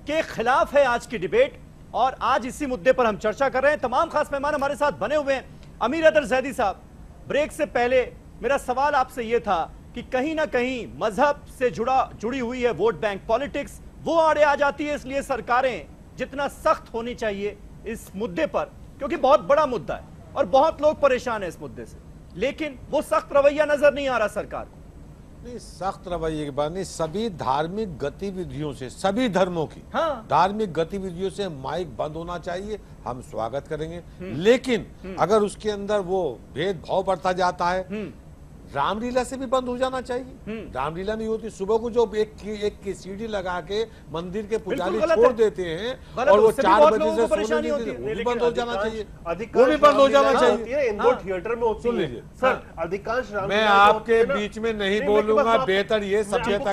के खिलाफ है आज की डिबेट और आज इसी मुद्दे पर हम चर्चा कर रहे हैं। तमाम खास मेहमान हमारे साथ बने हुए हैं। अमीर अदर जैदी साहब, ब्रेक से पहले मेरा सवाल आपसे यह था कि कहीं ना कहीं मजहब से जुड़ी हुई है वोट बैंक पॉलिटिक्स, वो आड़े आ जाती है, इसलिए सरकारें जितना सख्त होनी चाहिए इस मुद्दे पर, क्योंकि बहुत बड़ा मुद्दा है और बहुत लोग परेशान हैं इस मुद्दे से, लेकिन वो सख्त रवैया नजर नहीं आ रहा सरकार को। नहीं, सख्त रवैये की बात नहीं, सभी धार्मिक गतिविधियों से, सभी धर्मों की धार्मिक गतिविधियों से माइक बंद होना चाहिए, हम स्वागत करेंगे। लेकिन अगर उसके अंदर वो भेदभाव बढ़ता जाता है, रामलीला से भी बंद हो जाना चाहिए। रामलीला नहीं होती, सुबह को जो एक सीढ़ी लगा के मंदिर के पुजारी छोड़ देते हैं और वो 4 बजे से सोने देते हैं, वो भी बंद हो जाना चाहिए, वो भी बंद हो जाना चाहिए। इंडोर थिएटर में होती है सर, अधिकांश मैं आपके बीच में नहीं बोलूंगा, बेहतर ये सभ्यता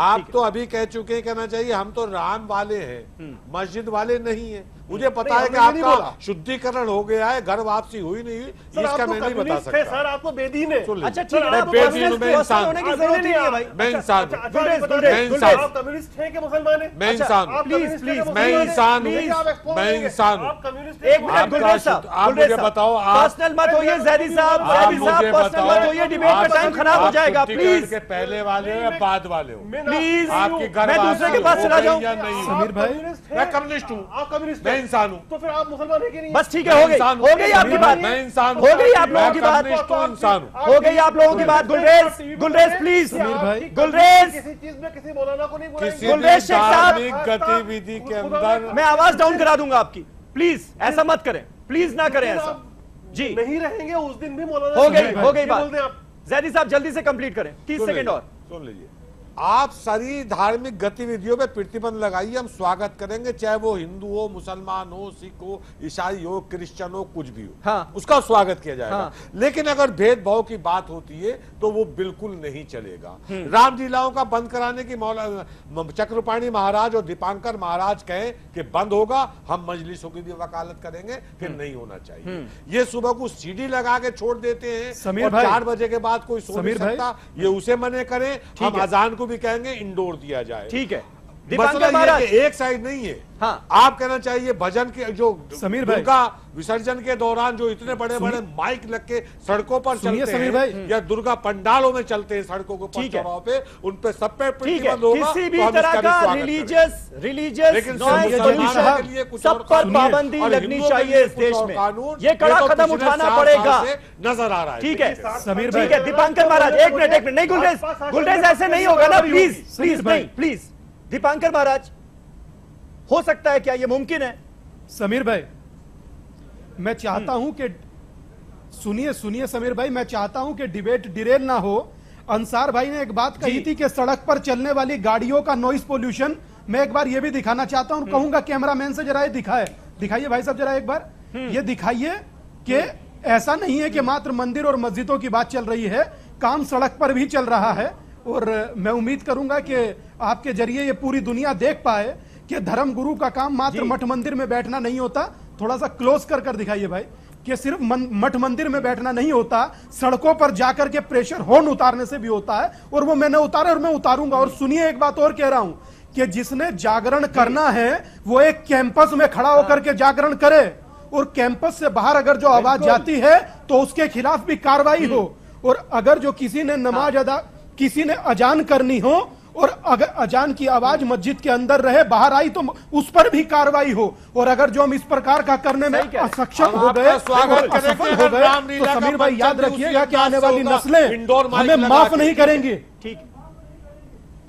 आप तो अभी कह चुके हैं, कहना चाहिए हम तो राम वाले हैं, मस्जिद वाले नहीं है। मुझे पता है कि आपका शुद्धिकरण हो गया है, घर वापसी हुई नहीं हुई, इसका मैं नहीं बता सकता। सर आप तो बेदीन है। अच्छा ठीक है, मैं इंसान होने की जरूरत नहीं है भाई, मैं इंसान हूं, आप कम्युनिस्ट हैं कि मुसलमान हैं? मैं इंसान हूं, प्लीज मैं इंसान हूं, मैं इंसान हूं। एक मिनट गुलरेज साहब, आप मुझे बताओ, पर्सनल मत होइए जैदी साहब, पर्सनल मत होइए, डिबेट का टाइम खराब हो जाएगा, प्लीज। के पहले वाले हो या बाद वाले हो, प्लीज, आपकी घर मैं दूसरे के पास चला जाऊं? नहीं, समीर भाई मैं कम्युनिस्ट हूँ, आप कम्युनिस्ट मैं इंसान हूँ। तो फिर आप मुसलमान है कि नहीं? बस ठीक है, हो गई आपकी बात, मैं इंसान हो गई आप लोगों की बात, इंसान हूँ। हो गई आप लोगों की बात। गुलरेज प्लीज, गुलरेज किसी चीज में किसी मौलाना को नहीं किसी बुलाएंगे। गुलरेज शेख साहब, धार्मिक गतिविधि के अंदर मैं आवाज डाउन करा दूंगा आपकी, प्लीज ऐसा मत करें, प्लीज ना करें ऐसा जी। नहीं रहेंगे उस दिन भी मौलाना। हो गई क्या बोलते हैं आप? बात। जैदी साहब जल्दी से कंप्लीट करें, 30 सेकंड और। सुन लीजिए, आप सारी धार्मिक गतिविधियों पे प्रतिबंध लगाइए, हम स्वागत करेंगे, चाहे वो हिंदू हो, मुसलमान हो, सिख हो, ईसाई हो, क्रिश्चियन हो, कुछ भी हो, हाँ। उसका स्वागत किया जाएगा। हाँ। लेकिन अगर भेदभाव की बात होती है तो वो बिल्कुल नहीं चलेगा। रामलीलाओं का बंद कराने की चक्रपाणी महाराज और दीपांकर महाराज कहें कि बंद होगा, हम मजलिसों की भी वकालत करेंगे, फिर नहीं होना चाहिए। ये सुबह को सीडी लगा के छोड़ देते हैं समीर और 4 बजे के बाद कोई सो नहीं समीर भाई, सकता, ये उसे मने करें, हम है। अजान को भी कहेंगे इंडोर दिया जाए। ठीक है, मसला दीपांकर ये महाराज, कि एक साइड नहीं है। हाँ। आप कहना चाहिए भजन के जो समीर भाई, दुर्गा विसर्जन के दौरान जो इतने बड़े बड़े माइक लग के सड़कों पर सुनिए चलते समीर हैं भाई, या दुर्गा पंडालों में चलते हैं सड़कों के ठीक है। चौराहों पे, उन पे सब पे ठीक है, प्रतिबंध होगा, किसी भी तो हम तरह इसका भी का स्वागत करेंगे। रिलीजियस लेकिन नॉइज मुसलमानों पोल्यूशन, के लिए कुछ सब और पर कानून पाबंदी और लगनी हिंदुओं के चाहिए लिए इस कुछ देश और में, कानून, ये कड़ा तो कदम पिछले उठाना 4 पड़ेगा। साल से नजर आ रहा है। ठीक है समीर भाई, ठीक है, दीपांकर महाराज एक मिनट नहीं, गुलरेज ऐसे नहीं होगा ना, प्लीज प्लीज नहीं, प्लीज दीपांकर महाराज, हो सकता है क्या ये मुमकिन है? समीर भाई, मैं चाहता हूं कि सुनिए समीर भाई, मैं चाहता हूं कि डिबेट डिरेल ना हो। अंसार भाई ने एक बात कही थी कि सड़क पर चलने वाली गाड़ियों का नॉइस पोल्यूशन, मैं एक बार ये भी दिखाना चाहता हूं, कहूंगा कैमरामैन से जरा ये दिखाइए भाई साहब, जरा एक बार ये दिखाइए कि ऐसा नहीं है कि मात्र मंदिर और मस्जिदों की बात चल रही है, काम सड़क पर भी चल रहा है। और मैं उम्मीद करूंगा कि आपके जरिए ये पूरी दुनिया देख पाए कि धर्म गुरु का काम मात्र मठ मंदिर में बैठना नहीं होता। थोड़ा सा क्लोज कर दिखाइए भाई, कि सिर्फ मठ मंदिर में बैठना नहीं होता, सड़कों पर जाकर के प्रेशर हॉर्न उतारने से भी होता है, और वो मैंने उतारा और मैं उतारूंगा। और सुनिए, एक बात और कह रहा हूं कि जिसने जागरण करना है वो एक कैंपस में खड़ा होकर के जागरण करे, और कैंपस से बाहर अगर जो आवाज जाती है तो उसके खिलाफ भी कार्रवाई हो। और अगर जो किसी ने नमाज किसी ने अजान करनी हो और अगर अजान की आवाज मस्जिद के अंदर रहे, बाहर आई, तो उस पर भी कार्रवाई हो। और अगर जो हम इस प्रकार का करने में असक्षम हो गए, असफल हो गए, तो समीर भाई याद रखिएगा कि आने वाली नस्लें हमें माफ नहीं करेंगी। ठीक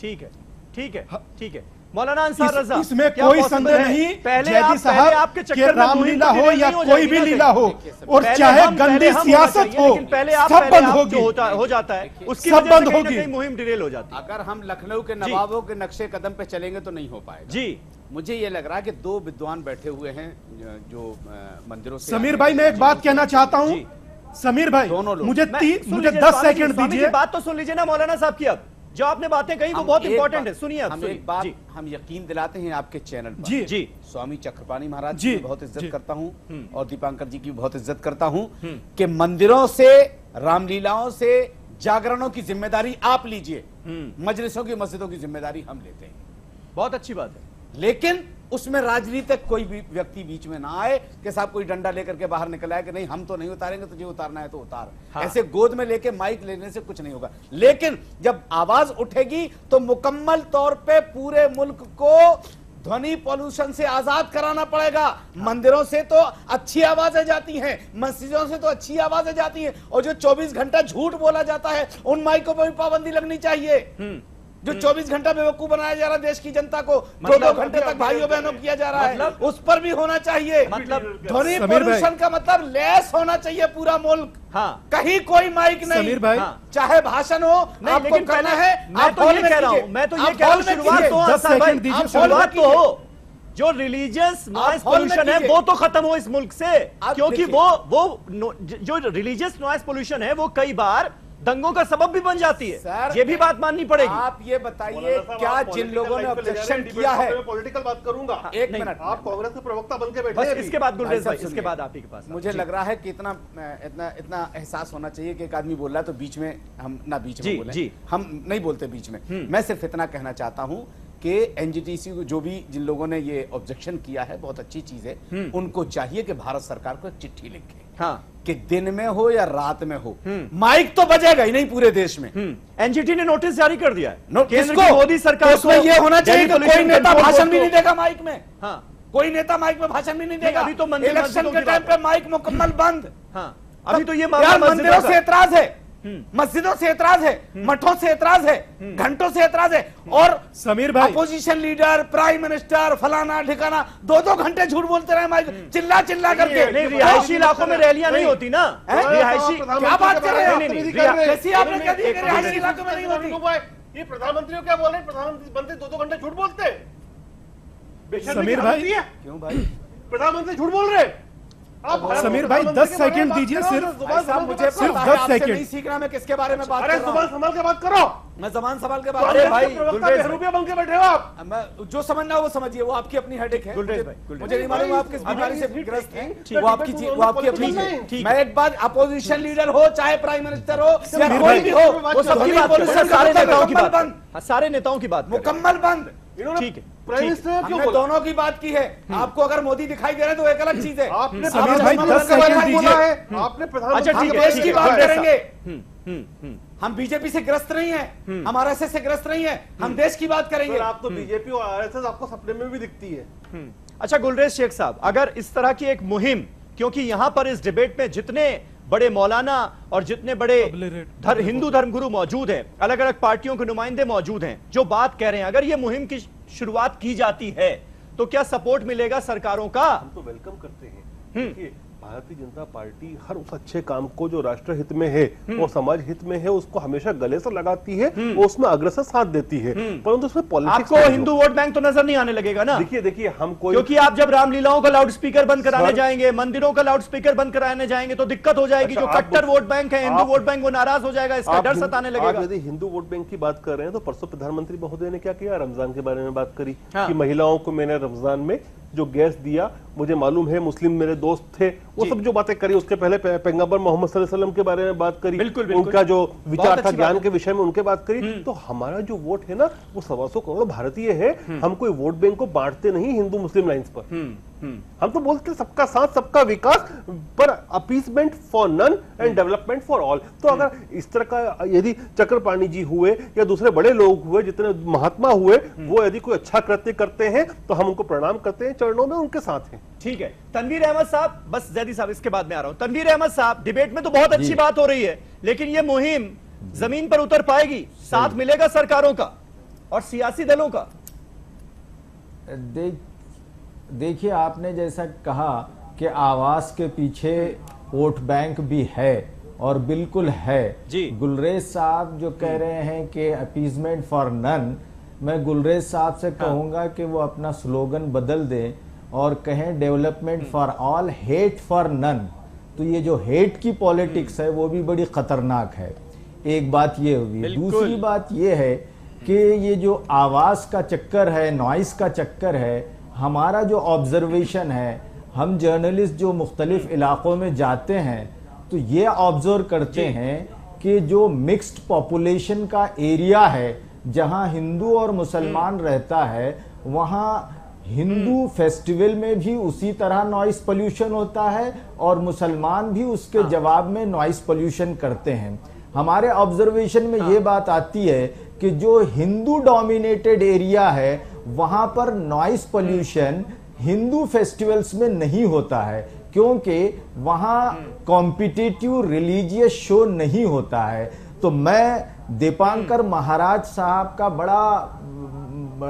ठीक है, ठीक है, ठीक है। मौलाना अंसार रजा, इसमें कोई संदेह नहीं पहले जैदी साहब आपके कि चक्कर में रामलीला हो या नहीं कोई भी लीला हो, और चाहे गंदी सियासत हो, सब बंद होगी, हो जाता है, उसकी सब वजह से बंद कहीं ना होगी। कहीं मुहिम डिरेल हो जाती है। अगर हम लखनऊ के नवाबों के नक्शे कदम पे चलेंगे तो नहीं हो पाएगा जी। मुझे ये लग रहा है कि 2 विद्वान बैठे हुए हैं जो मंदिरों से। समीर भाई, मैं एक बात कहना चाहता हूँ, समीर भाई मुझे 10 सेकंड दीजिए। बात तो सुन लीजिए ना मौलाना साहब की, अब जो आपने बातें कही वो बहुत इंपॉर्टेंट है, सुनिए आप। एक बात हम यकीन दिलाते हैं आपके चैनल पर। जी जी, स्वामी चक्रपाणी महाराज जी की बहुत इज्जत करता हूं और दीपांकर जी की बहुत इज्जत करता हूं कि मंदिरों से, रामलीलाओं से, जागरणों की जिम्मेदारी आप लीजिए, मजलिसों की, मस्जिदों की जिम्मेदारी हम लेते हैं। बहुत अच्छी बात है, लेकिन उसमें राजनीतिक कोई भी व्यक्ति बीच में ना आए कि साहब कोई डंडा लेकर के बाहर निकल आए कि नहीं हम तो नहीं उतारेंगे, तुझे उतारना है तो उतार। हाँ। ऐसे गोद में लेके माइक लेने से कुछ नहीं होगा। लेकिन जब आवाज उठेगी तो मुकम्मल तौर पे पूरे मुल्क को ध्वनि पॉल्यूशन से आजाद कराना पड़ेगा। हाँ। मंदिरों से तो अच्छी आवाजें जाती हैं, मस्जिदों से तो अच्छी आवाजें जाती हैं, और जो 24 घंटा झूठ बोला जाता है उन माइकों पर भी पाबंदी लगनी चाहिए। जो 24 घंटा बेवकूफ बनाया जा रहा है देश की जनता को, 2-2 घंटे तक भाइयों बहनों किया जा रहा है, उस पर भी होना चाहिए। मतलब ध्वनि पोल्यूशन का मतलब लेस होना चाहिए पूरा मुल्क। हाँ। कहीं कोई माइक नहीं, समीर भाई, हाँ। चाहे भाषण हो, आपको करना है, मैं तो ये कह रहा हूं, शुरुआत तो हो, जो रिलीजियस नॉइस पोल्यूशन है वो तो खत्म हो इस मुल्क से, क्योंकि वो जो रिलीजियस नॉइस पोल्यूशन है वो कई बार दंगों का सबब भी बन जाती है। सर, ये भी बात माननी पड़ेगी। आप ये बताइए क्या जिन लोगों ने ऑब्जेक्शन किया है, मैं पॉलिटिकल बात करूंगा। एक मिनट, आप कांग्रेस के प्रवक्ता बन के बैठे हैं, इसके बाद गुलरेज भाई, इसके बाद आप ही के पास। मुझे लग रहा है कि इतना एहसास होना चाहिए कि एक आदमी बोल रहा है तो बीच में हम ना बीच में बोले, हम नहीं बोलते बीच में। मैं सिर्फ इतना कहना चाहता हूं कि एनजीटीसी जो भी जिन लोगों ने ये ऑब्जेक्शन किया है, बहुत अच्छी चीज है, उनको चाहिए कि भारत सरकार को एक चिट्ठी लिखे, हाँ, कि दिन में हो या रात में हो, माइक तो बजेगा ही नहीं पूरे देश में। एनजीटी ने नोटिस जारी कर दिया है केंद्र की मोदी सरकार को, ये होना चाहिए कि कोई नेता भाषण भी नहीं देगा माइक में। हाँ, कोई नेता माइक में भाषण भी नहीं देगा। अभी तो मंदिर इलेक्शन मस्जिदों के की टाइम बात पे माइक मुकम्मल बंद। हाँ, अभी तो ये यार मामला मंदिरों से एतराज है, मस्जिदों से एतराज है, मठों से एतराज है, घंटों से एतराज है, और समीर भाई, अपोजिशन लीडर, प्राइम मिनिस्टर, फलाना ठिकाना 2-2 घंटे झूठ बोलते रहे माइक चिल्ला चिल्ला करके। रिहायशी इलाकों में रैलियां नहीं होती ना, रिहायशी क्या बात कर रहे हैं? कैसी आपने कह दी कि रिहायशी इलाकों में नहीं होती? ये प्रधानमंत्री को क्या बोल रहे हैं? प्रधानमंत्री 2-2 घंटे झूठ बोलते हैं। समीर भाई, क्यों भाई प्रधानमंत्री झूठ बोल रहे हैं? समीर भाई 10 सेकंड दीजिए, सिर्फ मुझे सिर्फ पता है, 10 आपसे सेकंड। नहीं सीखना मैं किसके बारे में बात अरे कर रहा हूं। संभाल के बात करो। मैं जबान संभाल के बात अरे कर रहा भाई, हूं। गुलरेज रुपया बन के बैठे हो आप। मैं जो समझना है वो समझिए, वो आपकी अपनी हेडेक है। गुलरेज भाई, मुझे नहीं मालूम आप किस बीमारी से ग्रस्त हैं, ठीक वो आपकी है, वो आपकी अपनी ठीक है। मैं एक बात, अपोजिशन लीडर हो चाहे प्राइम मिनिस्टर हो या कोई भाई, भी हो, वो सबकी बात कर रहे हैं, सारे नेताओं की बात, बंद, हाँ, सारे नेताओं की बात कर रहे हैं। मुकम्मल बंद। ठीक है, प्राइम मिनिस्टर क्यों हमने बोला? दोनों की बात की है। आपको अगर मोदी दिखाई दे रहे हैं तो एक अलग चीज है। आपने समीर भाई, 10 सेकंड दीजिए। आपने प्रधानमंत्री अच्छा, ठीक हम है, देश की बात करेंगे। हम्म। हम बीजेपी से ग्रस्त नहीं है, हम आरएसएस से ग्रस्त नहीं है, हम देश की बात करेंगे। आप तो बीजेपी और आरएसएस आपको सपने में भी दिखती है। अच्छा गुलरेज शेख साहब, अगर इस तरह की एक मुहिम, क्योंकि यहां पर इस डिबेट में जितने बड़े मौलाना और जितने बड़े हिंदू धर्मगुरु मौजूद हैं, अलग अलग पार्टियों के नुमाइंदे मौजूद हैं जो बात कह रहे हैं, अगर ये मुहिम की शुरुआत की जाती है तो क्या सपोर्ट मिलेगा सरकारों का? हम तो वेलकम करते हैं। देखिए, भारतीय जनता पार्टी हर उस अच्छे काम को जो राष्ट्र हित में है और समाज हित में है उसको हमेशा गले से लगाती है और उसमें अग्रसर साथ देती है, परंतु उसमें पॉलिटिक्स आपको हिंदू वोट बैंक तो नजर नहीं आने लगेगा ना? देखिए हम कोई, क्योंकि आप जब रामलीलाओं का लाउड स्पीकर बंद कराने जाएंगे, मंदिरों का लाउड स्पीकर बंद कराने जाएंगे तो दिक्कत हो जाएगी। जो कट्टर वोट बैंक है, हिंदू वोट बैंक, वो नाराज हो जाएगा, इसका डर सताने लगेगा। यदि हिंदू वोट बैंक की बात कर रहे हैं तो परसों प्रधानमंत्री महोदय ने क्या किया, रमजान के बारे में बात करी कि महिलाओं को मैंने रमजान में जो गैस दिया, मुझे मालूम है मुस्लिम मेरे दोस्त थे, वो सब जो बातें करी, उसके पहले पैगंबर मोहम्मद सल्लल्लाहु अलैहि वसल्लम के बारे में बात करी, बिल्कुल। उनका जो विचार था ज्ञान के विषय में उनके बात करी। तो हमारा जो वोट है ना वो 125 करोड़ भारतीय है। हम कोई वोट बैंक को बांटते नहीं हिंदू मुस्लिम लाइंस पर। हम तो बोलते सबका साथ सबका विकास, पर appeasement for none and development for all. तो अगर इस तरह का यदि चक्रपाणी जी हुए या दूसरे बड़े लोग हुए, जितने महात्मा हुए, वो यदि कोई अच्छा कृत्य करते हैं तो हम उनको प्रणाम करते हैं, चरणों में उनके साथ हैं। ठीक है, तनवीर अहमद साहब, बस जैदी साहब इसके बाद में आ रहा हूं। तनवीर अहमद साहब, डिबेट में तो बहुत अच्छी बात हो रही है, लेकिन ये मुहिम जमीन पर उतर पाएगी? साथ मिलेगा सरकारों का और सियासी दलों का? देखिए, आपने जैसा कहा कि आवास के पीछे वोट बैंक भी है, और बिल्कुल है जी। गुलरेज साहब जो कह रहे हैं कि अपीजमेंट फॉर नन, मैं गुलरेज साहब से कहूंगा कि वो अपना स्लोगन बदल दें और कहें development for all, hate for none. तो ये जो हेट की पॉलिटिक्स है वो भी बड़ी खतरनाक है। एक बात ये हुई। दूसरी बात ये है कि ये जो आवाज का चक्कर है, नॉइस का चक्कर है, हमारा जो ऑब्जर्वेशन है, हम जर्नलिस्ट जो मुख्तलिफ इलाकों में जाते हैं तो ये ऑब्जर्व करते हैं कि जो मिक्स्ड पॉपुलेशन का एरिया है, जहां हिंदू और मुसलमान रहता है, वहां हिंदू फेस्टिवल में भी उसी तरह नॉइस पोल्यूशन होता है और मुसलमान भी उसके जवाब में नॉइस पोल्यूशन करते हैं। हमारे ऑब्जर्वेशन में ये बात आती है कि जो हिंदू डोमिनेटेड एरिया है वहां पर नॉइस पोल्यूशन हिंदू फेस्टिवल्स में नहीं होता है, क्योंकि वहां कॉम्पिटिटिव रिलीजियस शो नहीं होता है। तो मैं दीपांकर महाराज साहब का बड़ा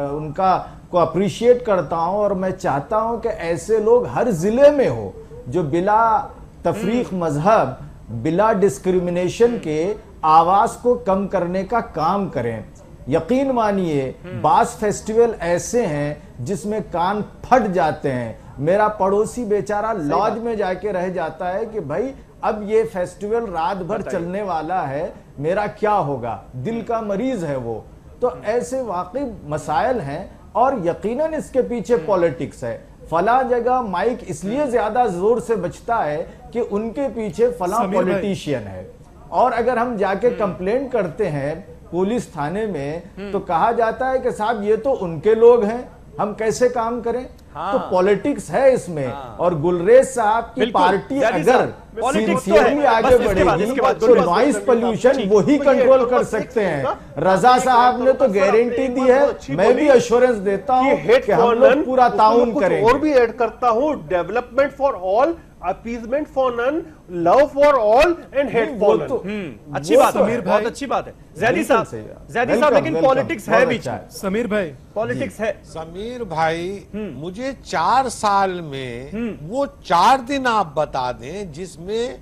उनका को अप्रिशिएट करता हूं और मैं चाहता हूं कि ऐसे लोग हर जिले में हो जो बिला तफरीक मजहब, बिला डिस्क्रिमिनेशन के आवाज को कम करने का काम करें। यकीन मानिए बास फेस्टिवल ऐसे हैं जिसमें कान फट जाते हैं। मेरा पड़ोसी बेचारा लॉज में जाके रह जाता है कि भाई अब ये फेस्टिवल रात भर चलने वाला है, मेरा क्या होगा, दिल का मरीज है वो। तो ऐसे वाकई मसाइल हैं और यकीनन इसके पीछे पॉलिटिक्स है। फला जगह माइक इसलिए ज्यादा जोर से बजता है कि उनके पीछे फला पॉलिटिशियन है, और अगर हम जाके कंप्लेंट करते हैं पुलिस थाने में तो कहा जाता है कि साहब ये तो उनके लोग हैं, हम कैसे काम करें। तो पॉलिटिक्स है इसमें। और गुलरेज साहब की पार्टी अगर पॉलिटिक्स तो सिंसियरली है, आगे बस इसके बढ़ेगी बाद तो नॉइस पोल्यूशन वही कंट्रोल कर सकते हैं। रजा साहब ने तो गारंटी दी है, मैं भी एश्योरेंस देता हूं कि हम लोग पूरा ताउन करेंगे। और भी ऐड करता हूं, development for all, appeasement for none, love for all and hate for none. अच्छी बात है, बहुत अच्छी बात है। जैदी साहब लेकिन पॉलिटिक्स है बीच में। समीर भाई पॉलिटिक्स है। समीर भाई, मुझे 4 साल में वो 4 दिन आप बता दें जिसमें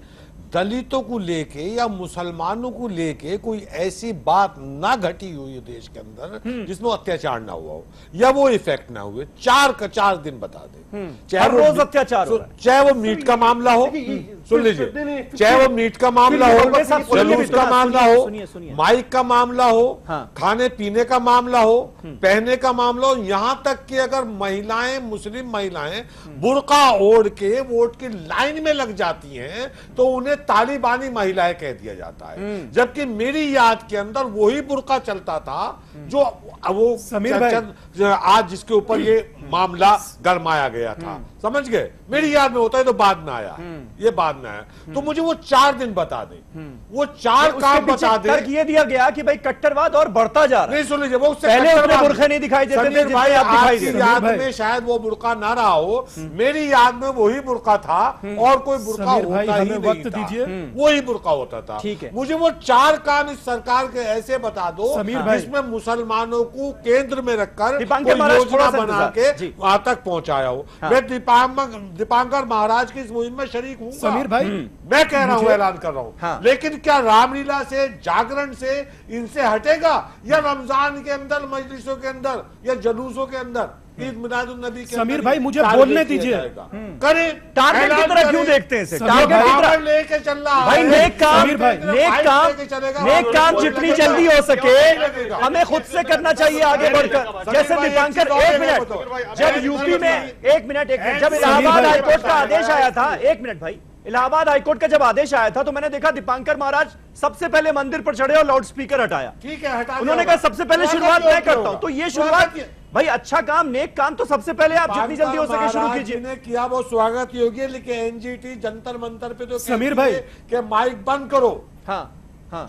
दलितों को लेके या मुसलमानों को लेके कोई ऐसी बात ना घटी हुई है देश के अंदर जिसमें अत्याचार ना हुआ हो या वो इफेक्ट ना हुए। 4 दिन बता दे। हर रोज अत्याचार हो रहा है। चाहे वो मीट का मामला हो, सुन लीजिए, चाहे वो मीट का मामला हो, जलूस का मामला हो, माइक का मामला हो, खाने पीने का मामला हो, पहने का मामला हो, यहां तक कि अगर महिलाएं, मुस्लिम महिलाएं बुर्का ओढ़ के वोट की लाइन में लग जाती हैं तो उन्हें तालिबानी महिलाएं कह दिया जाता है। जबकि मेरी याद के अंदर वही बुर्का चलता था जो वो आज जिसके ऊपर ये मामला गरमाया गया था। समझ गए? मेरी याद में होता है तो बाद में आया, ये बाद में आया। तो मुझे वो 4 दिन बता दे, वो 4 काम बता दे। तर्क ये दिया गया कि भाई कट्टरवाद और बढ़ता जा रहा है। नहीं, सुन लीजिए, वो पहले अपने बुर्खे नहीं दिखाई देते थे, भाई आप दिखाई आपकी याद में शायद वो बुर्का ना रहा हो, मेरी याद में वही बुर्का था और कोई बुर्का होता ही नहीं था, वही बुर्का होता था। मुझे वो 4 काम इस सरकार के ऐसे बता दो जिसमें मुसलमानों को केंद्र में रखकर योजना बना के वहां तक पहुंचाया हो। मैं दीपांकर महाराज की इस मुहिम में शरीक हूँ समीर भाई, मैं कह रहा हूँ, ऐलान कर रहा हूँ। लेकिन क्या रामलीला से, जागरण से इनसे हटेगा या रमजान के अंदर, मजलिसों के अंदर या जलूसों के अंदर, ईद मिलादुन नबी के समीर भाई मुझे बोलने दीजिए। करें, टारगेट की तरह क्यों देखते हैं इसे? टारगेट की तरह लेके चल रहा है भाई। नेक काम जितनी जल्दी हो सके हमें खुद से करना चाहिए आगे बढ़कर। जैसे दीपांकर, एक मिनट, जब यूपी में, एक मिनट, जब इलाहाबाद हाईकोर्ट का आदेश आया था, एक मिनट भाई, इलाहाबाद हाईकोर्ट का जब आदेश आया था तो मैंने देखा दीपांकर महाराज सबसे पहले मंदिर पर चढ़े और लाउड स्पीकर हटाया। ठीक है, हटा। उन्होंने कहा सबसे पहले शुरुआत मैं करता हूं। तो ये शुरुआत भाई, अच्छा काम, नेक काम तो सबसे पहले आप जितनी जल्दी हो सके शुरू कीजिए। ने किया वो स्वागत योग्य, लेकिन एनजीटी जंतर मंतर पे तो समीर भाई के माइक बंद करो। हाँ,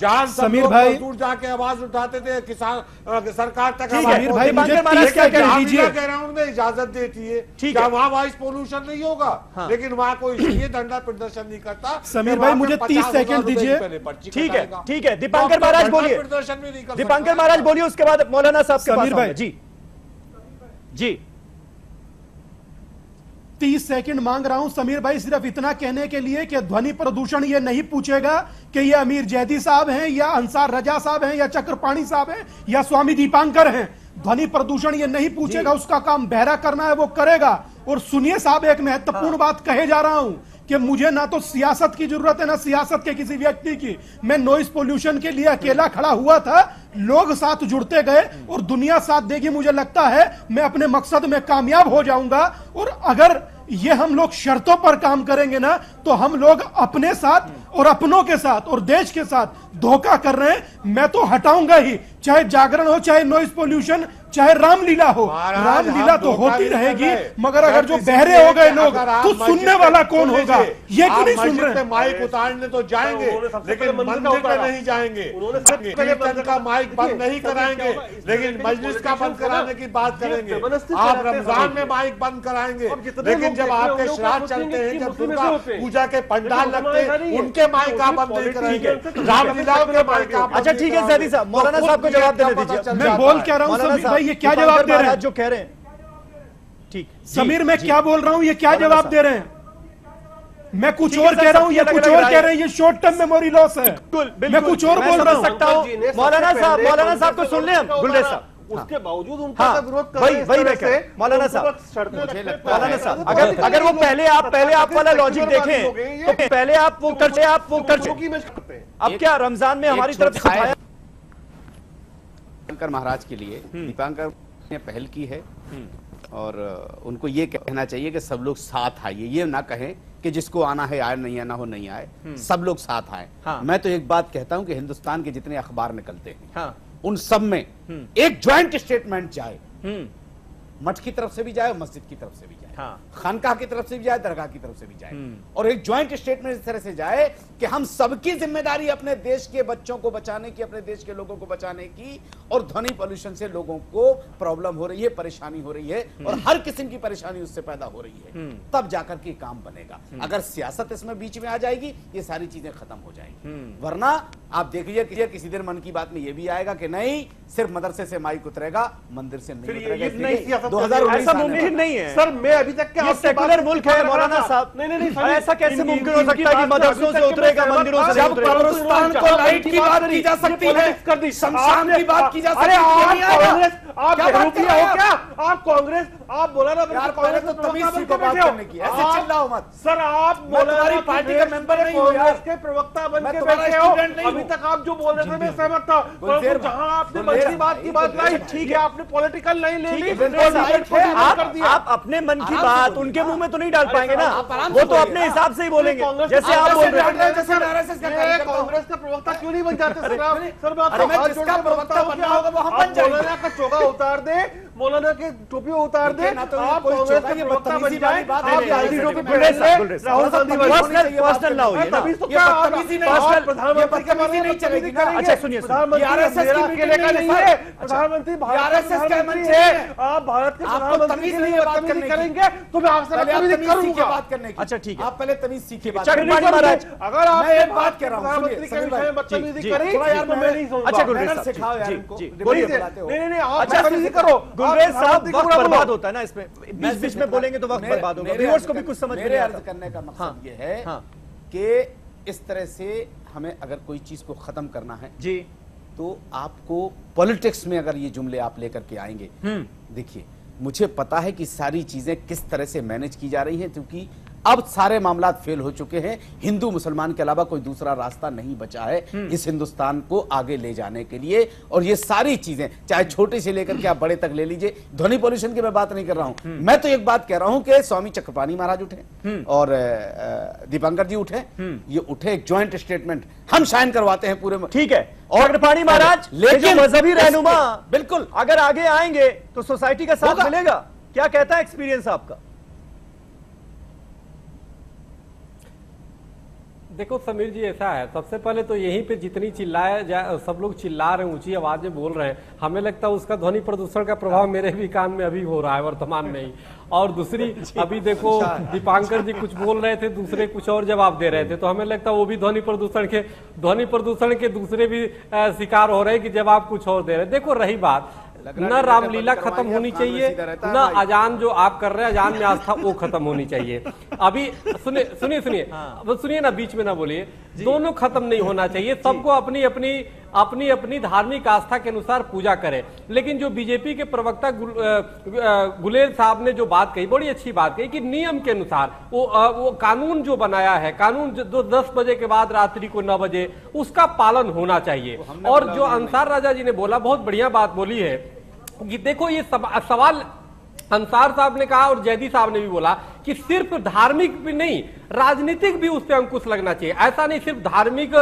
जहां समीर भाई दूर जाके आवाज उठाते थे, किसान सरकार तक समीर भाई मुझे 30 सेकंड दीजिए। ग्राउंड में इजाजत देती है, ठीक है, है, वहां वॉइस पोल्यूशन नहीं होगा, लेकिन वहां कोई इसलिए धरना प्रदर्शन नहीं करता। समीर भाई मुझे 30 सेकंड दीजिए। ठीक है, ठीक है, दीपांकर महाराज बोलिए, प्रदर्शन भी नहीं कर, दीपांकर महाराज बोलिए, उसके बाद मौलाना साहब के समीर भाई जी 30 सेकंड मांग रहा हूं समीर भाई, सिर्फ इतना कहने के लिए कि ध्वनि प्रदूषण ये नहीं पूछेगा कि ये अमीर जैदी साहब हैं या अंसार रजा साहब हैं या चक्रपाणी साहब हैं या स्वामी दीपांकर हैं। ध्वनि प्रदूषण ये नहीं पूछेगा, उसका काम बहरा करना है वो करेगा। और सुनिए साहब, एक महत्वपूर्ण बात कहे जा रहा हूं कि मुझे ना तो सियासत की जरूरत है ना सियासत के किसी व्यक्ति की। मैं नॉइस पोल्यूशन के लिए अकेला खड़ा हुआ था, लोग साथ जुड़ते गए और दुनिया साथ देगी। मुझे लगता है मैं अपने मकसद में कामयाब हो जाऊंगा। और अगर ये हम लोग शर्तों पर काम करेंगे ना तो हम लोग अपने साथ और अपनों के साथ और देश के साथ धोखा कर रहे हैं। मैं तो हटाऊंगा ही, चाहे जागरण हो, चाहे नॉइस पोल्यूशन, चाहे रामलीला हो। रामलीला तो होती रहेगी, मगर अगर जो बहरे हो गए लोग तो सुनने वाला कौन होगा? ये क्यों नहीं सुन रहे? माइक उतारने तो जाएंगे लेकिन मंदिर में नहीं जाएंगे, कीर्तन का माइक बंद नहीं कराएंगे, लेकिन मजलिस का बंद कराने की बात करेंगे। आप रमजान में माइक बंद कराएंगे, लेकिन जब आपके श्राद्ध चलते हैं, जब दुर्गा पूजा के पंडाल लगते हैं, उनके माइक आप बंद नहीं करेंगे, रामलीला के माइक आप। अच्छा ठीक है जैदी साहब, मौलाना साहब को जवाब देने दीजिए। मैं बोल क्या रहा हूं समीर भाई, ये क्या जवाब दे रहे हैं जो कह रहे हैं? ठीक समीर, मैं क्या बोल रहा हूं, ये क्या जवाब दे रहे हैं? मैं कुछ और कह रहा हूं, ये कुछ और कह रहे हैं। ये शॉर्ट टर्म मेमोरी लॉस है। मैं कुछ और बोल रहा हूं। मौलाना साहब को सुन ले हम, गुलरेज साहब, उसके बावजूद उनका विरोध कर वही मौलाना साहब, अगर वो पहले आप वाला लॉजिक देखें तो पहले आप वो कर चुके। अब क्या रमजान में हमारी तरफ से दीपांकर महाराज के लिए दीपांकर ने पहल की है और उनको ये कहना चाहिए कि सब लोग साथ आइए। ये ना कहें कि जिसको आना है आए, नहीं आना हो नहीं आए, सब लोग साथ आए। मैं तो एक बात कहता हूं कि हिंदुस्तान के जितने अखबार निकलते हैं उन सब में एक ज्वाइंट स्टेटमेंट जाए, मठ की तरफ से भी जाए और मस्जिद की तरफ से भी जाए। खानकाह की तरफ से भी जाए, दरगाह की तरफ से भी जाए, और एक ज्वाइंट स्टेटमेंट इस तरह से जाए कि हम सबकी जिम्मेदारी अपने देश के बच्चों को बचाने की, अपने देश के लोगों को बचाने की, और ध्वनि पॉल्यूशन से लोगों को प्रॉब्लम हो रही है, परेशानी हो रही है, और हर किस्म की परेशानी उससे पैदा हो रही है, तब जाकर के काम बनेगा। अगर सियासत इसमें बीच में आ जाएगी, ये सारी चीजें खत्म हो जाएंगी। वरना आप देख लीजिए किसी दिन मन की बात में ये भी आएगा कि नहीं, सिर्फ मदरसे से माइक उतरेगा, मंदिर से नहीं उतरेगा। 2019 ऐसा मुमकिन नहीं है सर। मैं अभी तक ये सेकुलर मुल्क है मौलाना साहब। नहीं, ऐसा कैसे मुमकिन हो सकता है कि मदरसों से उतरेगा, मंदिरों से नहीं उतरेगा? कब्रिस्तान को लाइट की बात की जा सकती है, शमशान की बात की जा सकती है। आप बेवकूफिया हो क्या? आप कांग्रेस, आप मौलाना कांग्रेस तो तमीज से बात करने की, ऐसे चिल्लाओ मत सर। आप मौलाना पार्टी का मेंबर नहीं हो यार, के प्रवक्ता बन मैं के तुम्हारा बैठे हो। स्टूडेंट नहीं अभी हूं। तक आप जो बोल रहे थे मैं सहमत था, परंतु जहां आपने मन की बात लाई, ठीक है, आपने पॉलिटिकल नहीं ले ली, आप अपने मन की बात उनके मुंह में तो नहीं डाल पाएंगे ना, वो तो अपने हिसाब से ही बोलेंगे जैसे आप बोल रहे हैं। जैसे कांग्रेस का प्रवक्ता क्यों नहीं बन जाते सर? आप सर प्रवक्ता बनना होगा वो हम बन जाएंगे। मौलाना का चोगा उतार दे, मौलाना के टोपी उतार दे, आप कांग्रेस के प्रवक्ता बन जाए, आप गांधी टोपी पहन ले, राहुल गांधी पर्सनल ना हो ये ना। तभी तो क्या प्रधानमंत्री के बारे में चलेगी ना? अच्छा सुनिए, प्रधानमंत्री का नहीं है, प्रधानमंत्री भारत का मंत्री है, आप भारत के प्रधानमंत्री के लिए बात करेंगे तो मैं आपसे बात करने की। अच्छा ठीक है, आप पहले तमीज सीखिए। महाराज अगर आप एक बात कह रहा हूं, प्रधानमंत्री के विषय में बदतमीजी करी यार तो मैं नहीं सुनूंगा। अच्छा गुलरेज साहब सिखाओ यार जी इनको। जी बोलिए। नहीं आप बदतमीजी करो। गुलरेज साहब, वक्त बर्बाद होता है ना इसमें, बीच बीच में बोलेंगे तो वक्त बर्बाद होगा, व्यूअर्स को भी कुछ समझ में नहीं आता। करने का मकसद ये है कि इस तरह से हमें अगर कोई चीज को खत्म करना है जी, तो आपको पॉलिटिक्स में अगर ये जुमले आप लेकर के आएंगे, देखिए मुझे पता है कि सारी चीजें किस तरह से मैनेज की जा रही हैं, क्योंकि अब सारे मामला फेल हो चुके हैं। हिंदू मुसलमान के अलावा कोई दूसरा रास्ता नहीं बचा है इस हिंदुस्तान को आगे ले जाने के लिए। और ये सारी चीजें चाहे छोटे से लेकर के आप बड़े तक ले लीजिए, ध्वनि पॉल्यूशन की मैं बात नहीं कर रहा हूं, मैं तो एक बात कह रहा हूं कि स्वामी चक्रपाणी महाराज उठे और दीपांकर जी उठे, ये उठे एक ज्वाइंट स्टेटमेंट हम साइन करवाते हैं पूरे। ठीक है, और चक्रपाणी महाराज लेकिन मजहबी रहनुमा बिल्कुल अगर आगे आएंगे तो सोसाइटी का साथ मिलेगा, क्या कहता है एक्सपीरियंस आपका? देखो समीर जी, ऐसा है, सबसे पहले तो यहीं पे जितनी सब लोग चिल्ला रहे हैं, ऊंची आवाज में बोल रहे हैं, हमें लगता है उसका ध्वनि प्रदूषण का प्रभाव मेरे भी कान में अभी हो रहा है वर्तमान में ही। और दूसरी, अभी देखो दीपांकर जी कुछ बोल रहे थे, दूसरे कुछ और जवाब दे रहे थे, तो हमें लगता है वो भी ध्वनि प्रदूषण के दूसरे भी शिकार हो रहे हैं कि जवाब कुछ और दे रहे हैं। देखो रही बात, न रामलीला खत्म होनी चाहिए, न अजान जो आप कर रहे हैं अजान में आस्था वो खत्म होनी चाहिए। अभी सुनिए ना, बीच में ना बोलिए, दोनों खत्म नहीं होना चाहिए। सबको अपनी अपनी धार्मिक आस्था के अनुसार पूजा करें। लेकिन जो बीजेपी के प्रवक्ता गुलेल साहब ने जो बात कही, बड़ी अच्छी बात कही कि नियम के अनुसार वो कानून जो बनाया है, कानून जो 10 बजे के बाद रात्रि को 9 बजे, उसका पालन होना चाहिए। और जो अंसार राजा जी ने बोला, बहुत बढ़िया बात बोली है कि देखो ये सवाल अंसार साहब ने कहा और जैदी साहब ने भी बोला कि सिर्फ धार्मिक भी नहीं, राजनीतिक भी उस पर अंकुश लगना चाहिए। ऐसा नहीं सिर्फ धार्मिक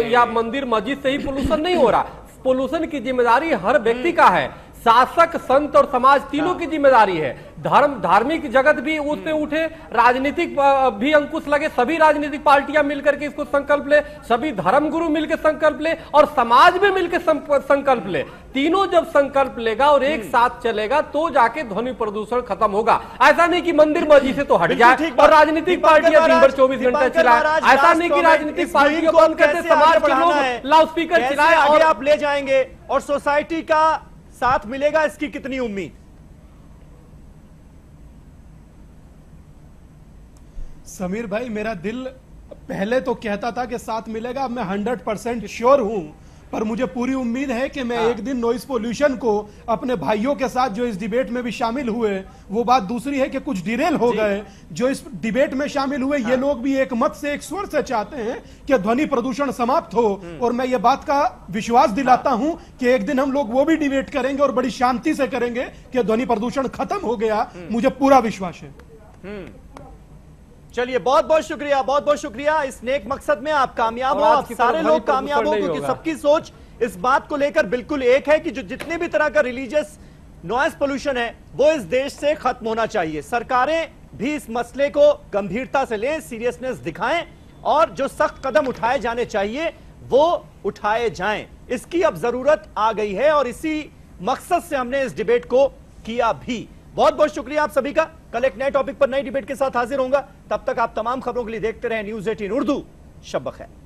या मंदिर मस्जिद से ही पोल्यूशन नहीं हो रहा, पोल्यूशन की जिम्मेदारी हर व्यक्ति का है, शासक, संत और समाज तीनों की जिम्मेदारी है। धार्मिक जगत भी उसमें उठे, राजनीतिक भी अंकुश लगे, सभी राजनीतिक पार्टियां मिलकर के इसको संकल्प ले, सभी धर्मगुरु मिलकर संकल्प ले और समाज भी मिलकर संकल्प ले। तीनों जब संकल्प लेगा और एक साथ चलेगा तो जाके ध्वनि प्रदूषण खत्म होगा। ऐसा नहीं कि मंदिर मस्जिद से तो हट जाए और राजनीतिक पार्टियां दिन भर 24 घंटे चलाए। ऐसा नहीं कि राजनीतिक पार्टियों बंद करते समाज के लोग लाउड स्पीकर चलाए और आप ले जाएंगे और सोसाइटी का साथ मिलेगा, इसकी कितनी उम्मीद? समीर भाई, मेरा दिल पहले तो कहता था कि साथ मिलेगा, अब मैं 100% श्योर हूं, पर मुझे पूरी उम्मीद है कि मैं एक दिन नॉइज पोल्यूशन को अपने भाइयों के साथ जो इस डिबेट में भी शामिल हुए, वो बात दूसरी है कि कुछ डिरेल हो गए, जो इस डिबेट में शामिल हुए ये लोग भी एक मत से, एक स्वर से चाहते हैं कि ध्वनि प्रदूषण समाप्त हो। और मैं ये बात का विश्वास दिलाता हूं कि एक दिन हम लोग वो भी डिबेट करेंगे और बड़ी शांति से करेंगे कि ध्वनि प्रदूषण खत्म हो गया। मुझे पूरा विश्वास है। चलिए, बहुत बहुत शुक्रिया, बहुत बहुत शुक्रिया। इस नेक मकसद में आप कामयाब हो, आप सारे लोग कामयाब हो, क्योंकि सबकी सोच इस बात को लेकर बिल्कुल एक है कि जो जितने भी तरह का रिलीजियस नॉइज पोल्यूशन है वो इस देश से खत्म होना चाहिए। सरकारें भी इस मसले को गंभीरता से लें, सीरियसनेस दिखाएं और जो सख्त कदम उठाए जाने चाहिए वो उठाए जाएं। इसकी अब जरूरत आ गई है और इसी मकसद से हमने इस डिबेट को किया भी। बहुत बहुत शुक्रिया आप सभी का। कल एक नए टॉपिक पर नई डिबेट के साथ हाजिर होऊंगा। तब तक आप तमाम खबरों के लिए देखते रहे न्यूज़ 18 उर्दू। शब बखैर।